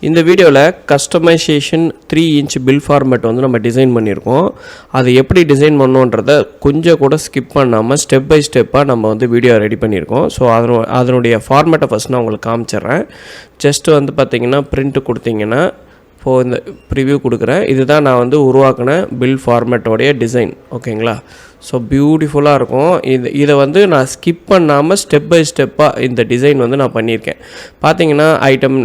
இந்த வீடியோவில் customisation 3 inch bill format வந்து நம்ம டிசைன் பண்ணியிருக்கோம். அது எப்படி டிசைன் பண்ணோன்றதை கொஞ்சம் கூட ஸ்கிப் பண்ணாமல் ஸ்டெப் பை ஸ்டெப்பாக நம்ம வந்து வீடியோ ரெடி பண்ணியிருக்கோம். ஸோ அதனுடைய ஃபார்மேட்டை ஃபஸ்ட் நான் உங்களுக்கு காமிச்சிட்றேன். ஜஸ்ட்டு வந்து பார்த்திங்கன்னா பிரிண்ட்டு கொடுத்தீங்கன்னா இப்போது இந்த ப்ரிவ்யூ கொடுக்குறேன். இதுதான் நான் வந்து உருவாக்கின பில் ஃபார்மேட்டோடைய டிசைன். ஓகேங்களா? ஸோ பியூட்டிஃபுல்லாக இருக்கும். இதை வந்து நான் ஸ்கிப் பண்ணாமல் ஸ்டெப் பை ஸ்டெப்பாக இந்த டிசைன் வந்து நான் பண்ணியிருக்கேன். பார்த்தீங்கன்னா item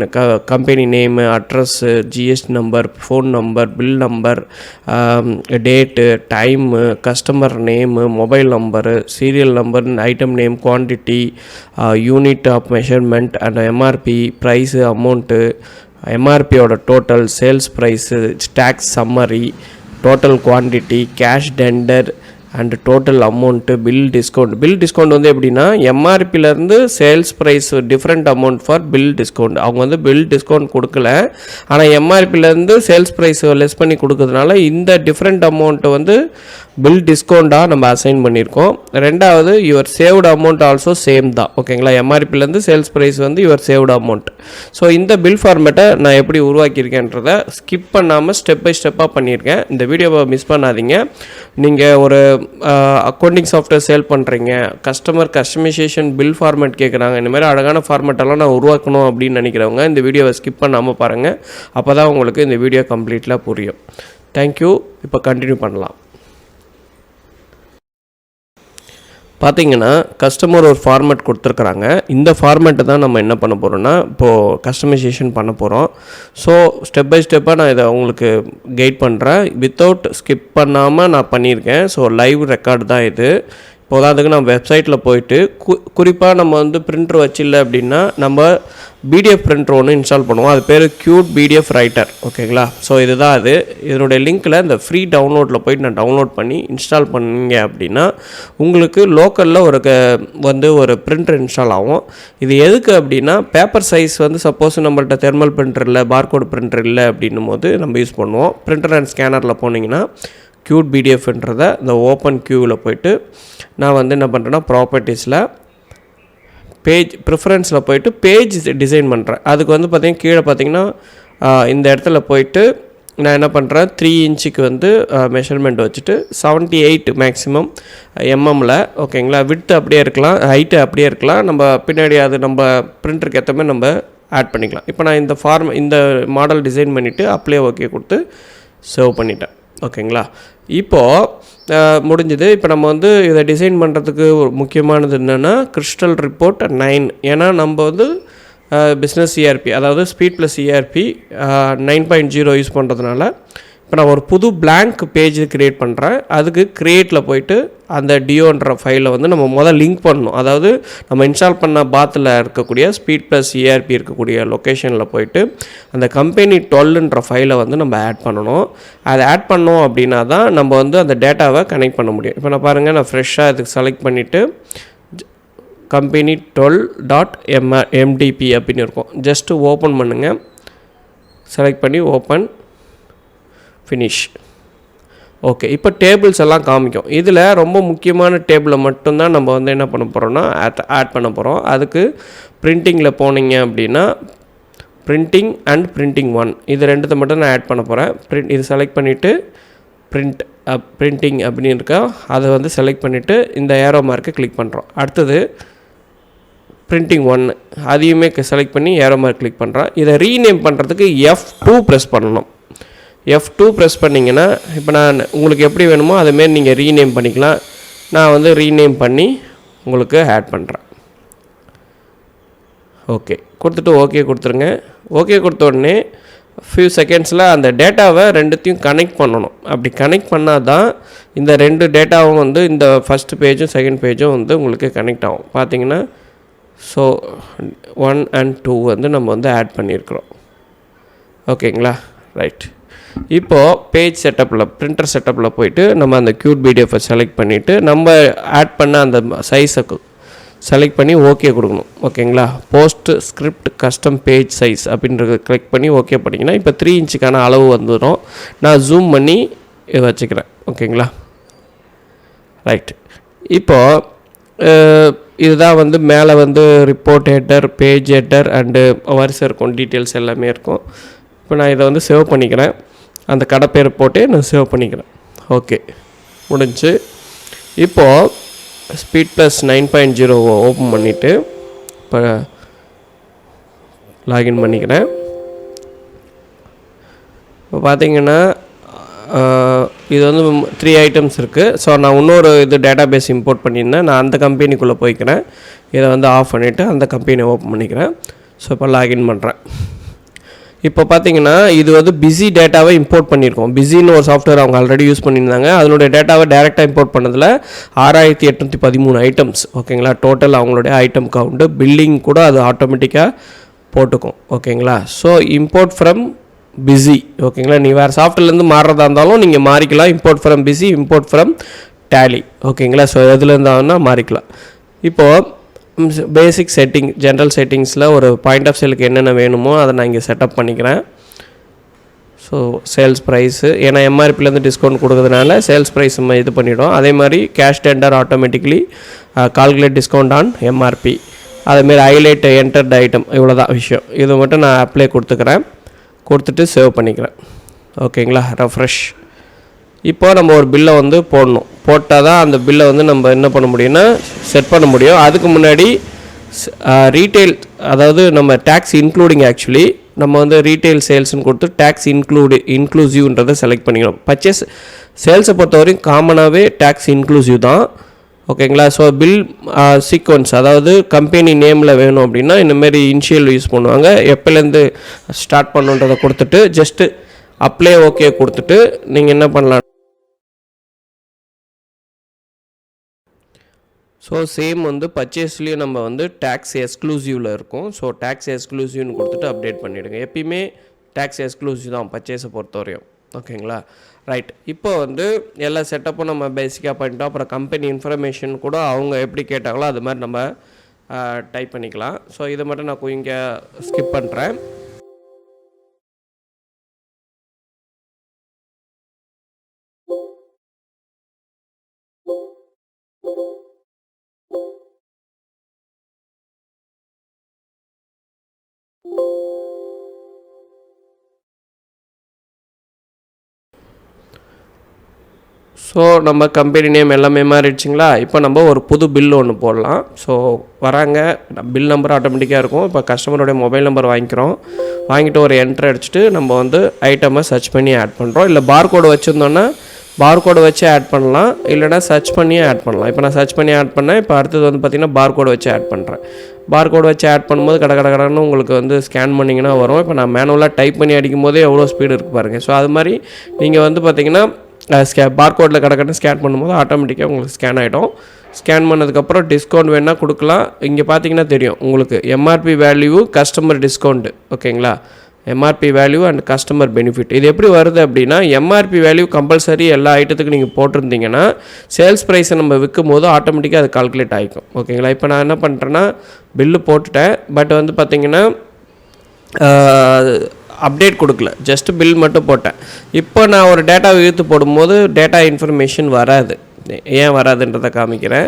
company name, address, GST number, phone number, bill number, date, time, customer name, mobile number, serial number, item name, quantity, unit of measurement and MRP, price, amount, எம்ஆர்பியோட total, sales price, tax summary, total quantity, cash tender and total amount, bill discount வந்து எப்படின்னா எம்ஆர்பியிலேருந்து sales price different amount for bill discount. அவங்க வந்து bill discount கொடுக்கல, ஆனால் எம்ஆர்பியிலேருந்து sales price less பண்ணி கொடுக்கறதுனால இந்த டிஃப்ரெண்ட் அமௌண்ட்டை வந்து பில் டிஸ்கவுண்ட்டாக நம்ம அசைன் பண்ணியிருக்கோம். ரெண்டாவது your saved amount also same தான். ஓகேங்களா? எம்ஆர்பிலேருந்து சேல்ஸ் ப்ரைஸ் வந்து யுவர் சேவ்டு அமௌண்ட். ஸோ இந்த பில் ஃபார்மேட்டை நான் எப்படி உருவாக்கியிருக்கேன்றதை ஸ்கிப் பண்ணாமல் ஸ்டெப் பை ஸ்டெப்பாக பண்ணியிருக்கேன். இந்த வீடியோவை மிஸ் பண்ணாதீங்க. நீங்கள் ஒரு அக்கௌண்டிங் சாஃப்ட்வேர் சேல் பண்ணுறீங்க, கஸ்டமைசேஷன் பில் ஃபார்மேட் கேட்குறாங்க, இந்த மாதிரி அழகான ஃபார்மேட்டெல்லாம் நான் உருவாக்கணும் அப்படின்னு நினைக்கிறவங்க இந்த வீடியோவை ஸ்கிப் பண்ணாமல் பாருங்கள். அப்போ தான் உங்களுக்கு இந்த வீடியோ கம்ப்ளீட்டாக புரியும். தேங்க்யூ. இப்போ கண்டினியூ பண்ணலாம். பார்த்தீங்கன்னா கஸ்டமர் ஒரு ஃபார்மேட் கொடுத்துருக்குறாங்க. இந்த ஃபார்மேட்டை தான் நம்ம என்ன பண்ண போகிறோம்னா இப்போது கஸ்டமைசேஷன் பண்ண போகிறோம். ஸோ ஸ்டெப் பை ஸ்டெப்பாக நான் இதை உங்களுக்கு கைட் பண்ணுறேன். வித்தவுட் ஸ்கிப் பண்ணாமல் நான் பண்ணியிருக்கேன். ஸோ லைவ் ரெக்கார்டு தான் இது. இப்போ அதுக்கு நம்ம வெப்சைட்டில் போயிட்டு குறிப்பாக நம்ம வந்து பிரிண்டர் வச்சில்லை அப்படின்னா நம்ம பிடிஎஃப் பிரிண்டர் ஒன்று இன்ஸ்டால் பண்ணுவோம். அது பேர் க்யூட் பிடிஎஃப் ரைட்டர். ஓகேங்களா? ஸோ இதுதான் அது. இதனுடைய லிங்க்கில் இந்த ஃப்ரீ டவுன்லோடில் போயிட்டு நான் டவுன்லோட் பண்ணி இன்ஸ்டால் பண்ணிங்க அப்படின்னா உங்களுக்கு லோக்கலில் ஒரு பிரிண்டர் இன்ஸ்டால் ஆகும். இது எதுக்கு அப்படின்னா பேப்பர் சைஸ் வந்து சப்போஸ் நம்மள்ட்ட தெர்மல் பிரிண்டர் இல்லை, பார்கோட் பிரிண்டர் இல்லை அப்படின்னும் போது நம்ம யூஸ் பண்ணுவோம். பிரிண்டர் அண்ட் ஸ்கேனரில் போனீங்கன்னா க்யூட் பிடிஎஃப்ன்றதை இந்த ஓப்பன் க்யூவில் போய்ட்டு நான் வந்து என்ன பண்ணுறேன்னா ப்ராப்பர்ட்டிஸில் ப்ரிஃபரன்ஸில் போய்ட்டு பேஜ் டிசைன் பண்ணுறேன். அதுக்கு வந்து பார்த்திங்கன்னா கீழே பார்த்திங்கன்னா இந்த இடத்துல போய்ட்டு நான் என்ன பண்ணுறேன் 3 இன்ச்சுக்கு வந்து மெஷர்மெண்ட் வச்சுட்டு 78 மேக்ஸிமம் எம்எம்மில். ஓகேங்களா? விட்த்து அப்படியே இருக்கலாம், ஹைட்டு அப்படியே இருக்கலாம். நம்ம பின்னாடி அது நம்ம பிரிண்டருக்கு ஏற்ற மாதிரி நம்ம ஆட் பண்ணிக்கலாம். இப்போ நான் இந்த மாடல் டிசைன் பண்ணிவிட்டு அப்ளை ஓகே கொடுத்து சேவ் பண்ணிட்டேன். ஓகேங்களா? இப்போது முடிஞ்சது. இப்போ நம்ம வந்து இதை டிசைன் பண்ணுறதுக்கு முக்கியமானது என்னென்னா கிறிஸ்டல் ரிப்போர்ட் 9. ஏன்னா நம்ம வந்து பிஸ்னஸ் சிஆர்பி அதாவது ஸ்பீட் ப்ளஸ் சிஆர்பி 9.0 யூஸ் பண்ணுறதுனால இப்போ நான் ஒரு புது பிளாங்க் பேஜ் க்ரியேட் பண்ணுறேன். அதுக்கு க்ரியேட்டில் போய்ட்டு அந்த டியோன்ற ஃபைலை வந்து நம்ம லிங்க் பண்ணணும். அதாவது நம்ம இன்ஸ்டால் பண்ண பாத்தில் இருக்கக்கூடிய ஸ்பீட் ப்ளஸ் சிஆர்பி இருக்கக்கூடிய லொக்கேஷனில் போய்ட்டு அந்த கம்பெனி 12ன்ற ஃபைலை வந்து நம்ம ஆட் பண்ணணும். அதை ஆட் பண்ணோம் அப்படின்னா தான் நம்ம வந்து அந்த டேட்டாவை கனெக்ட் பண்ண முடியும். இப்போ நான் பாருங்கள், நான் ஃப்ரெஷ்ஷாக இதுக்கு செலக்ட் பண்ணிவிட்டு கம்பெனி 12.mdp அப்படின்னு இருக்கும். ஜஸ்ட்டு ஓப்பன் பண்ணுங்கள். செலக்ட் பண்ணி ஓப்பன், ஃபினிஷ். ஓகே, இப்போ டேபிள்ஸ் எல்லாம் காமிக்கும். இதில் ரொம்ப முக்கியமான டேபிளை மட்டும்தான் நம்ம வந்து என்ன பண்ண போகிறோம்னா ஆட் பண்ண போகிறோம். அதுக்கு பிரிண்டிங்கில் போனீங்க அப்படின்னா பிரிண்டிங் அண்ட் பிரிண்டிங் 1 இது ரெண்டுத்தை மட்டும் நான் ஆட் பண்ண போகிறேன். இது செலக்ட் பண்ணிவிட்டு பிரிண்டிங் அப்படின்னு இருக்கா அதை வந்து செலக்ட் பண்ணிவிட்டு இந்த ஏரோ மார்க்கை கிளிக் பண்ணுறோம். அடுத்தது பிரிண்டிங் 1 அதையுமே செலக்ட் பண்ணி ஏரோ மார்க் கிளிக் பண்ணுறோம். இதை ரீநேம் பண்ணுறதுக்கு F2 ப்ரெஸ் பண்ணணும். F2 ப்ரெஸ் பண்ணிங்கன்னா இப்போ நான் உங்களுக்கு எப்படி வேணுமோ அதுமாரி நீங்கள் ரீநேம் பண்ணிக்கலாம். நான் வந்து ரீநேம் பண்ணி உங்களுக்கு ஆட் பண்ணுறேன். ஓகே கொடுத்துட்டு ஓகே கொடுத்துருங்க. ஓகே கொடுத்த உடனே ஃபியூ செகண்ட்ஸில் அந்த டேட்டாவை ரெண்டுத்தையும் கனெக்ட் பண்ணணும். அப்படி கனெக்ட் பண்ணால் தான் இந்த ரெண்டு டேட்டாவும் வந்து இந்த ஃபஸ்ட் பேஜும் செகண்ட் பேஜும் வந்து உங்களுக்கு கனெக்ட் ஆகும். பார்த்தீங்கன்னா ஸோ 1 and 2 வந்து நம்ம வந்து ஆட் பண்ணியிருக்கிறோம். ஓகேங்களா? ரைட். இப்போது பேஜ் செட்டப்பில் பிரிண்டர் செட்டப்பில் போய்ட்டு நம்ம அந்த க்யூட் பிடிஎஃபை செலக்ட் பண்ணிவிட்டு நம்ம ஆட் பண்ண அந்த சைஸை செலக்ட் பண்ணி ஓகே கொடுக்கணும். ஓகேங்களா? Post script custom page size அப்படின்றத கிளிக் பண்ணி ஓகே பண்ணிங்கன்னா இப்போ 3 இன்ச்சுக்கான அளவு வந்துடும். நான் ஜூம் பண்ணி வச்சுக்கிறேன். ஓகேங்களா? ரைட். இப்போது இதுதான் வந்து மேலே வந்து report header, page header and வரிசை இருக்கும், டீட்டெயில்ஸ் எல்லாமே இருக்கும். இப்போ நான் இதை வந்து சேவ் பண்ணிக்கிறேன். அந்த கடை பேர் போட்டு நான் சேவ் பண்ணிக்கிறேன். ஓகே, முடிஞ்சு. இப்போது ஸ்பீட் ப்ளஸ் 9.0 ஓப்பன் பண்ணிவிட்டு இப்போ லாகின் பண்ணிக்கிறேன். இப்போ பார்த்தீங்கன்னா இது வந்து 3 ஐட்டம்ஸ் இருக்குது. ஸோ நான் இன்னொரு இது டேட்டா பேஸ் இம்போர்ட் பண்ணியிருந்தேன். நான் அந்த கம்பெனிக்குள்ளே போய்க்கிறேன். இதை வந்து ஆஃப் பண்ணிவிட்டு அந்த கம்பெனியை ஓப்பன் பண்ணிக்கிறேன். ஸோ இப்போ லாகின் பண்ணுறேன். இப்போ பார்த்தீங்கன்னா இது வந்து பிஸி டேட்டாவை இம்போர்ட் பண்ணியிருக்கோம். பிஸின்னு ஒரு சாஃப்ட்வேர் அவங்க ஆல்ரெடி யூஸ் பண்ணியிருந்தாங்க. அதனுடைய டேட்டாவை டேரெக்டாக இம்போர்ட் பண்ணதில் 6813 ஐட்டம்ஸ். ஓகேங்களா, டோட்டல் அவங்களுடைய ஐட்டம் கவுண்ட்டு, பில்லிங் கூட அது ஆட்டோமேட்டிக்காக போட்டுக்கும். ஓகேங்களா, ஸோ இம்போர்ட் ஃப்ரம் பிஸி. ஓகேங்களா, நீ வேறு சாஃப்ட்வேர்லேருந்து மாறுறதா இருந்தாலும் நீங்கள் மாறிக்கலாம். Import from Busy, import from Tally. ஓகேங்களா, ஸோ எதுல இருந்தாங்கன்னா மாறிக்கலாம். இப்போது பேசிக் செட்டிங், ஜென்ரல் செட்டிங்ஸில் ஒரு பாயிண்ட் ஆஃப் சேலுக்கு என்னென்ன வேணுமோ அதை நான் இங்கே செட்டப் பண்ணிக்கிறேன். ஸோ சேல்ஸ் ப்ரைஸு, ஏன்னா எம்ஆர்பிலேருந்து டிஸ்கவுண்ட் கொடுக்குறதுனால சேல்ஸ் ப்ரைஸ் இது பண்ணிவிடும். அதே மாதிரி cash tender automatically calculate discount on MRP. அதேமாரி ஹைலைட் என்டர்ட் ஐட்டம், இவ்வளோ தான் விஷயம். இது மட்டும் நான் அப்ளை கொடுத்துக்கிறேன். கொடுத்துட்டு சேவ் பண்ணிக்கிறேன். ஓகேங்களா, ரெஃப்ரெஷ். இப்போ நம்ம ஒரு பில்லை வந்து போடணும். போட்டால் தான் அந்த பில்லை வந்து நம்ம என்ன பண்ண முடியும்னா செட் பண்ண முடியும். அதுக்கு முன்னாடி ரீட்டெயில், அதாவது நம்ம டேக்ஸ் இன்க்ளூடிங், ஆக்சுவலி நம்ம வந்து ரீட்டெயில் சேல்ஸ்னு கொடுத்து டேக்ஸ் இன்க்ளூசிவ்ன்றதை செலக்ட் பண்ணிக்கணும். பர்ச்சேஸ் சேல்ஸை பொறுத்தவரையும் காமனாகவே டேக்ஸ் இன்க்ளூசிவ் தான். ஓகேங்களா, ஸோ பில் சீக்வன்ஸ், அதாவது கம்பெனி நேமில் வேணும் அப்படின்னா இந்தமாரி இனிஷியல் யூஸ் பண்ணுவாங்க. எப்போலேருந்து ஸ்டார்ட் பண்ணுன்றதை கொடுத்துட்டு ஜஸ்ட்டு அப்ளை ஓகே கொடுத்துட்டு நீங்கள் என்ன பண்ணலாம். ஸோ சேம் வந்து பர்ச்சேஸ்லேயும் நம்ம வந்து டேக்ஸ் எக்ஸ்க்ளூசிவில் இருக்கும். ஸோ டேக்ஸ் எக்ஸ்க்ளூசிவ்னு கொடுத்துட்டு அப்டேட் பண்ணிவிடுங்க. எப்பயுமே டேக்ஸ் எக்ஸ்க்ளூசிவ் தான் பர்ச்சேஸை பொறுத்தவரையும். ஓகேங்களா, ரைட். இப்போ வந்து எல்லா செட்டப்பும் நம்ம பேசிக்காக பண்ணிட்டோம். அப்புறம் கம்பெனி இன்ஃபர்மேஷன் கூட அவங்க எப்படி கேட்டாங்களோ அது மாதிரி நம்ம டைப் பண்ணிக்கலாம். ஸோ இதை மட்டும் நான் இங்கே ஸ்கிப் பண்ணுறேன். ஸோ நம்ம கம்பெனி நேம் எல்லாமே மாறிடுச்சிங்களா. இப்போ நம்ம ஒரு புது பில் ஒன்று போடலாம். ஸோ வராங்க, பில் நம்பர் ஆட்டோமேட்டிக்காக இருக்கும். இப்போ கஸ்டமருடைய மொபைல் நம்பர் வாங்கிக்கிறோம். வாங்கிட்டு ஒரு என்ட்ரு அடிச்சுட்டு நம்ம வந்து ஐட்டமை சர்ச் பண்ணி ஆட் பண்ணுறோம். இல்லை பார்கோடு வச்சுருந்தோன்னா பார்கோடு வச்சு ஆட் பண்ணலாம், இல்லைனா சர்ச் பண்ணியே ஆட் பண்ணலாம். இப்போ நான் சர்ச் பண்ணி ஆட் பண்ணேன். இப்போ அடுத்தது வந்து பார்த்திங்கன்னா பார்கோடு வச்சு ஆட் பண்ணுறேன். பார்கோடு வச்சு ஆட் பண்ணும்போது கடன்னு உங்களுக்கு வந்து ஸ்கேன் பண்ணிங்கன்னா வரும். இப்போ நான் மேனுவலாக டைப் பண்ணி அடிக்கும் போதே எவ்வளோ ஸ்பீடு இருக்குது பாருங்கள். ஸோ அது மாதிரி நீங்கள் வந்து பார்த்திங்கன்னா பார்கோடில் கடன்னு ஸ்கேன் பண்ணும்போது ஆட்டோமேட்டிக்காக உங்களுக்கு ஸ்கேன் ஆகிடும். ஸ்கேன் பண்ணதுக்கப்புறம் டிஸ்கவுண்ட் வேணால் கொடுக்கலாம். இங்கே பார்த்தீங்கன்னா தெரியும் உங்களுக்கு எம்ஆர்பி வேல்யூ, கஸ்டமர் டிஸ்கவுண்ட்டு. ஓகேங்களா, MRP value and customer benefit. இது எப்படி வருது அப்படின்னா, எம்ஆர்பி வேல்யூ கம்பல்சரி எல்லா ஐட்டத்துக்கும் நீங்கள் போட்டிருந்தீங்கன்னா சேல்ஸ் ப்ரைஸை நம்ம விற்கும் போது ஆட்டோமேட்டிக்காக அது கால்குலேட் ஆகிக்கும். ஓகேங்களா, இப்போ நான் என்ன பண்ணுறேன்னா பில்லு போட்டுட்டேன். பட் வந்து பார்த்திங்கன்னா அப்டேட் கொடுக்கல, ஜஸ்ட்டு பில் மட்டும் போட்டேன். இப்போ நான் ஒரு டேட்டாவை இழுத்து போடும்போது டேட்டா இன்ஃபர்மேஷன் வராது. ஏன் வராதுன்றதை காமிக்கிறேன்.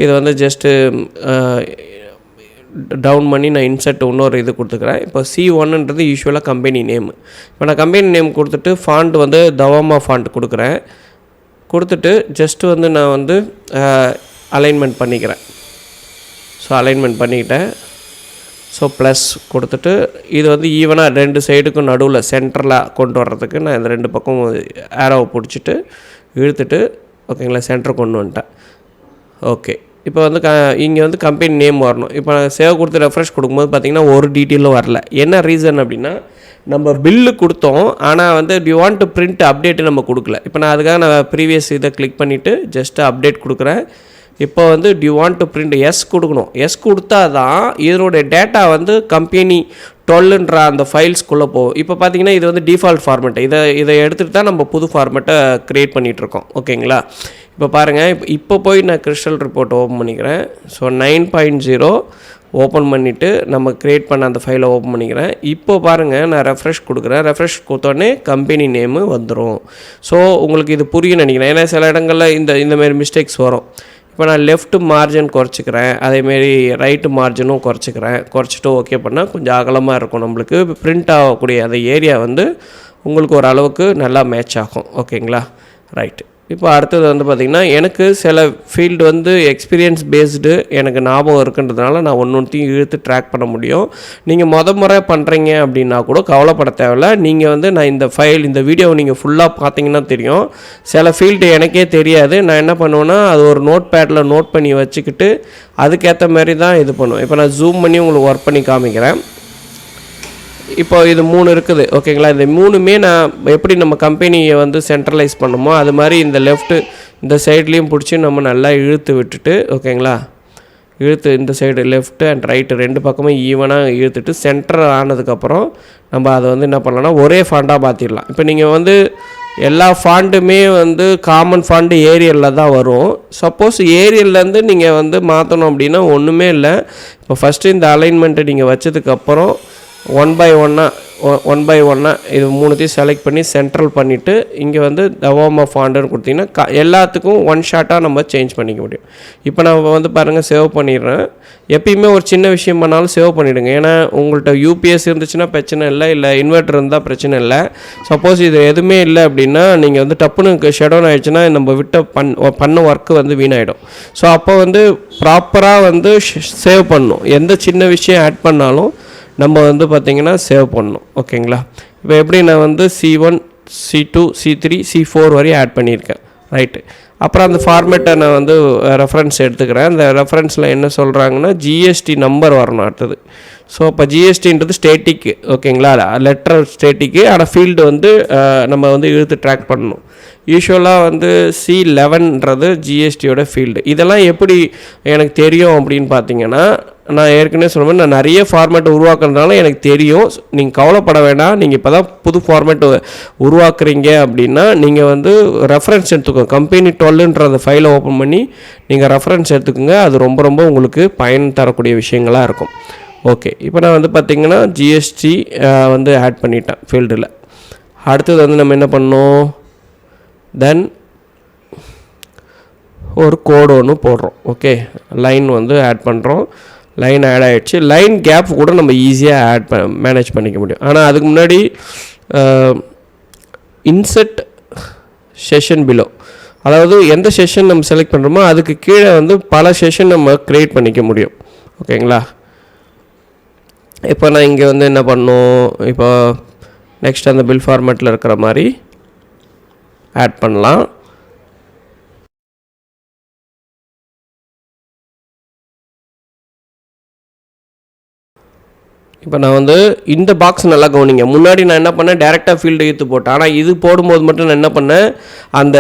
இது வந்து ஜஸ்ட்டு டவுன் பண்ணி நான் இன்சர்ட் இன்னொரு இது கொடுத்துக்கிறேன். இப்போ C1ன்றது யூஸ்வலாக கம்பெனி நேம். இப்போ நான் கம்பெனி நேம் கொடுத்துட்டு ஃபாண்ட் வந்து தவாமா ஃபாண்ட் கொடுக்குறேன். கொடுத்துட்டு ஜஸ்ட்டு வந்து நான் வந்து அலைன்மெண்ட் பண்ணிக்கிறேன். ஸோ அலைன்மெண்ட் பண்ணிக்கிட்டேன். ஸோ ப்ளஸ் கொடுத்துட்டு இது வந்து ஈவனாக 2 சைடுக்கும் நடுவில் சென்டரில் கொண்டு வர்றதுக்கு நான் இந்த 2 பக்கம் ஏரோவை பிடிச்சிட்டு இழுத்துட்டு ஓகேங்களா சென்டர் கொண்டு வந்துட்டேன். ஓகே, இப்போ வந்து இங்கே வந்து கம்பெனி நேம் வரணும். இப்போ நான் சேவ் கொடுத்து ரெஃப்ரெஷ் கொடுக்கும்போது பார்த்திங்கன்னா ஒரு டீட்டெயிலும் வரல. என்ன ரீசன் அப்படின்னா, நம்ம பில்லு கொடுத்தோம், ஆனால் வந்து you want to print update நம்ம கொடுக்கல. இப்போ நான் அதுக்காக நான் ப்ரீவியஸ் இதை கிளிக் பண்ணிவிட்டு ஜஸ்ட்டு அப்டேட் கொடுக்குறேன். இப்போ வந்து do you want to print yes கொடுக்கணும். எஸ் கொடுத்தா தான் இதனுடைய டேட்டா வந்து கம்பெனி 12ன்ற அந்த ஃபைல்ஸ்குள்ளே போகும். இப்போ பார்த்தீங்கன்னா இது வந்து டிஃபால்ட் ஃபார்மேட்டு. இதை எடுத்துகிட்டு தான் நம்ம புது ஃபார்மேட்டை க்ரியேட் பண்ணிகிட்ருக்கோம். ஓகேங்களா, இப்போ பாருங்கள், இப்போ போய் நான் கிறிஸ்டல் ரிப்போர்ட் ஓப்பன் பண்ணிக்கிறேன். ஸோ 9.0 ஓப்பன் பண்ணிவிட்டு நம்ம க்ரியேட் பண்ண அந்த ஃபைலை ஓப்பன் பண்ணிக்கிறேன். இப்போ பாருங்கள், நான் ரெஃப்ரெஷ் கொடுக்குறேன். ரெஃப்ரெஷ் கொடுத்தோடனே கம்பெனி நேமு வந்துடும். ஸோ உங்களுக்கு இது புரியும் நினைக்கிறேன். ஏன்னா சில இடங்களில் இந்தமாரி மிஸ்டேக்ஸ் வரும். இப்போ நான் லெஃப்ட் மார்ஜின் குறைச்சிக்கிறேன், அதேமாரி ரைட்டு மார்ஜினும் குறைச்சிக்கிறேன். குறைச்சிட்டு ஓகே பண்ணால் கொஞ்சம் அகலமாக இருக்கும். நம்மளுக்கு பிரிண்ட் ஆகக்கூடிய அந்த ஏரியா வந்து உங்களுக்கு ஓரளவுக்கு நல்லா மேட்ச் ஆகும். ஓகேங்களா? ரைட்டு. இப்போ அடுத்தது வந்து பார்த்திங்கன்னா, எனக்கு சில ஃபீல்டு வந்து எக்ஸ்பீரியன்ஸ் பேஸ்டு எனக்கு ஞாபகம் இருக்குன்றதுனால நான் ஒன்றையும் இழுத்து ட்ராக் பண்ண முடியும். நீங்கள் முறை பண்ணுறீங்க அப்படின்னா கூட கவலைப்பட தேவையில்ல. நீங்கள் வந்து நான் இந்த வீடியோவை நீங்கள் ஃபுல்லாக பார்த்தீங்கன்னா தெரியும். சில ஃபீல்டு எனக்கே தெரியாது. நான் என்ன பண்ணுவேன்னா, அது ஒரு நோட் பேடில் நோட் பண்ணி வச்சுக்கிட்டு அதுக்கேற்ற மாதிரி தான் இது பண்ணுவேன். இப்போ நான் ஜூம் பண்ணி உங்களுக்கு ஒர்க் பண்ணி காமிக்கிறேன். இப்போ இது 3 இருக்குது. ஓகேங்களா? இந்த 3மே நான் எப்படி நம்ம கம்பெனியை வந்து சென்ட்ரலைஸ் பண்ணுமோ அது மாதிரி இந்த லெஃப்ட்டு இந்த சைட்லேயும் பிடிச்சி நம்ம நல்லா இழுத்து விட்டுட்டு, ஓகேங்களா, இழுத்து இந்த சைடு லெஃப்ட்டு அண்ட் ரைட்டு 2 பக்கமும் ஈவனாக இழுத்துட்டு சென்டர் ஆனதுக்கப்புறம் நம்ம அதை வந்து என்ன பண்ணலாம்னா ஒரே ஃபாண்டாக மாற்றிடலாம். இப்போ நீங்கள் வந்து எல்லா ஃபாண்டுமே வந்து காமன் ஃபாண்டு ஏரியலில் தான் வரும். சப்போஸ் ஏரியல்லேருந்து நீங்கள் வந்து மாற்றணும் அப்படின்னா ஒன்றுமே இல்லை. இப்போ ஃபஸ்ட்டு இந்த அலைன்மெண்ட்டை நீங்கள் வச்சதுக்கப்புறம் ஒன் பை ஒன்னாக இது 3த்தையும் செலக்ட் பண்ணி சென்ட்ரல் பண்ணிவிட்டு இங்கே வந்து தவாமா ஃபாண்டுன்னு கொடுத்தீங்கன்னா எல்லாத்துக்கும் ஒன் ஷாட்டாக நம்ம சேஞ்ச் பண்ணிக்க முடியும். இப்போ நான் வந்து பாருங்கள் சேவ் பண்ணிடுறேன். எப்பயுமே ஒரு சின்ன விஷயம் பண்ணாலும் சேவ் பண்ணிவிடுங்க. ஏன்னா உங்கள்கிட்ட யூபிஎஸ் இருந்துச்சுன்னா பிரச்சனை இல்லை இன்வெர்ட்டர் இருந்தால் பிரச்சனை இல்லை. சப்போஸ் இது எதுவுமே இல்லை அப்படின்னா நீங்கள் வந்து டப்புன்னு ஷட் ஆகிடுச்சுன்னா நம்ம பண்ண ஒர்க்கு வந்து வீணாகிடும். ஸோ அப்போ வந்து ப்ராப்பராக வந்து சேவ் பண்ணணும். எந்த சின்ன விஷயம் ஆட் பண்ணாலும் நம்ம வந்து பார்த்திங்கன்னா சேவ் பண்ணணும். ஓகேங்களா? இப்போ எப்படி நான் வந்து C1 C2 C3 C4 வரையும் ஆட் பண்ணியிருக்கேன். ரைட்டு. அப்புறம் அந்த ஃபார்மேட்டை நான் வந்து ரெஃபரன்ஸ் எடுத்துக்கிறேன். அந்த ரெஃபரன்ஸில் என்ன சொல்கிறாங்கன்னா ஜிஎஸ்டி நம்பர் வரணும் அடுத்தது. ஸோ இப்போ ஜிஎஸ்டின்றது ஸ்டேட்டிக்கு. ஓகேங்களா? லெட்டர் ஸ்டேட்டிக்கு. ஆனால் ஃபீல்டு வந்து நம்ம வந்து இழுத்து ட்ராக் பண்ணணும். யூஸ்வலாக வந்து C11ன்றது ஜிஎஸ்டியோட ஃபீல்டு. இதெல்லாம் எப்படி எனக்கு தெரியும் அப்படின்னு பார்த்தீங்கன்னா, நான் ஏற்கனவே சொன்ன மாதிரி நான் நிறைய ஃபார்மேட் உருவாக்குறதுனால எனக்கு தெரியும். நீங்கள் கவலைப்பட வேண்டாம். நீங்கள் இப்போ தான் புது ஃபார்மேட் உருவாக்குறீங்க அப்படின்னா நீங்கள் வந்து ரெஃபரன்ஸ் எடுத்துக்கோங்க. கம்பெனி 12ன்ற அந்த ஃபைலை ஓப்பன் பண்ணி நீங்கள் ரெஃபரன்ஸ் எடுத்துக்கோங்க. அது ரொம்ப ரொம்ப உங்களுக்கு பயன் தரக்கூடிய விஷயங்களாக இருக்கும். ஓகே. இப்போ நான் வந்து பார்த்திங்கன்னா ஜிஎஸ்டி வந்து ஆட் பண்ணிட்டேன் ஃபீல்டில். அடுத்தது வந்து நம்ம என்ன பண்ணோம், தென் ஒரு கோடு ஒன்று போடுறோம். ஓகே. லைன் வந்து ஆட் பண்ணுறோம். லைன் ஆட் ஆகிடுச்சு. லைன் கேப் கூட நம்ம ஈஸியாக மேனேஜ் பண்ணிக்க முடியும். ஆனால் அதுக்கு முன்னாடி இன்செர்ட் செஷன் பிலோ, அதாவது எந்த செஷன் நம்ம செலக்ட் பண்ணுறோமோ அதுக்கு கீழே வந்து பல செஷன் நம்ம க்ரியேட் பண்ணிக்க முடியும். ஓகேங்களா? இப்போ நான் இங்கே வந்து என்ன பண்ணணும், இப்போ நெக்ஸ்ட் அந்த பில் ஃபார்மேட்டில் இருக்கிற மாதிரி ஆட் பண்ணலாம். இப்போ நான் வந்து இந்த பாக்ஸ் நல்லா கவனிங்க. முன்னாடி நான் என்ன பண்ணேன், டேரெக்டாக ஃபீல்டு இழுத்து போட்டேன். ஆனால் இது போடும்போது மட்டும் நான் என்ன பண்ணேன், அந்த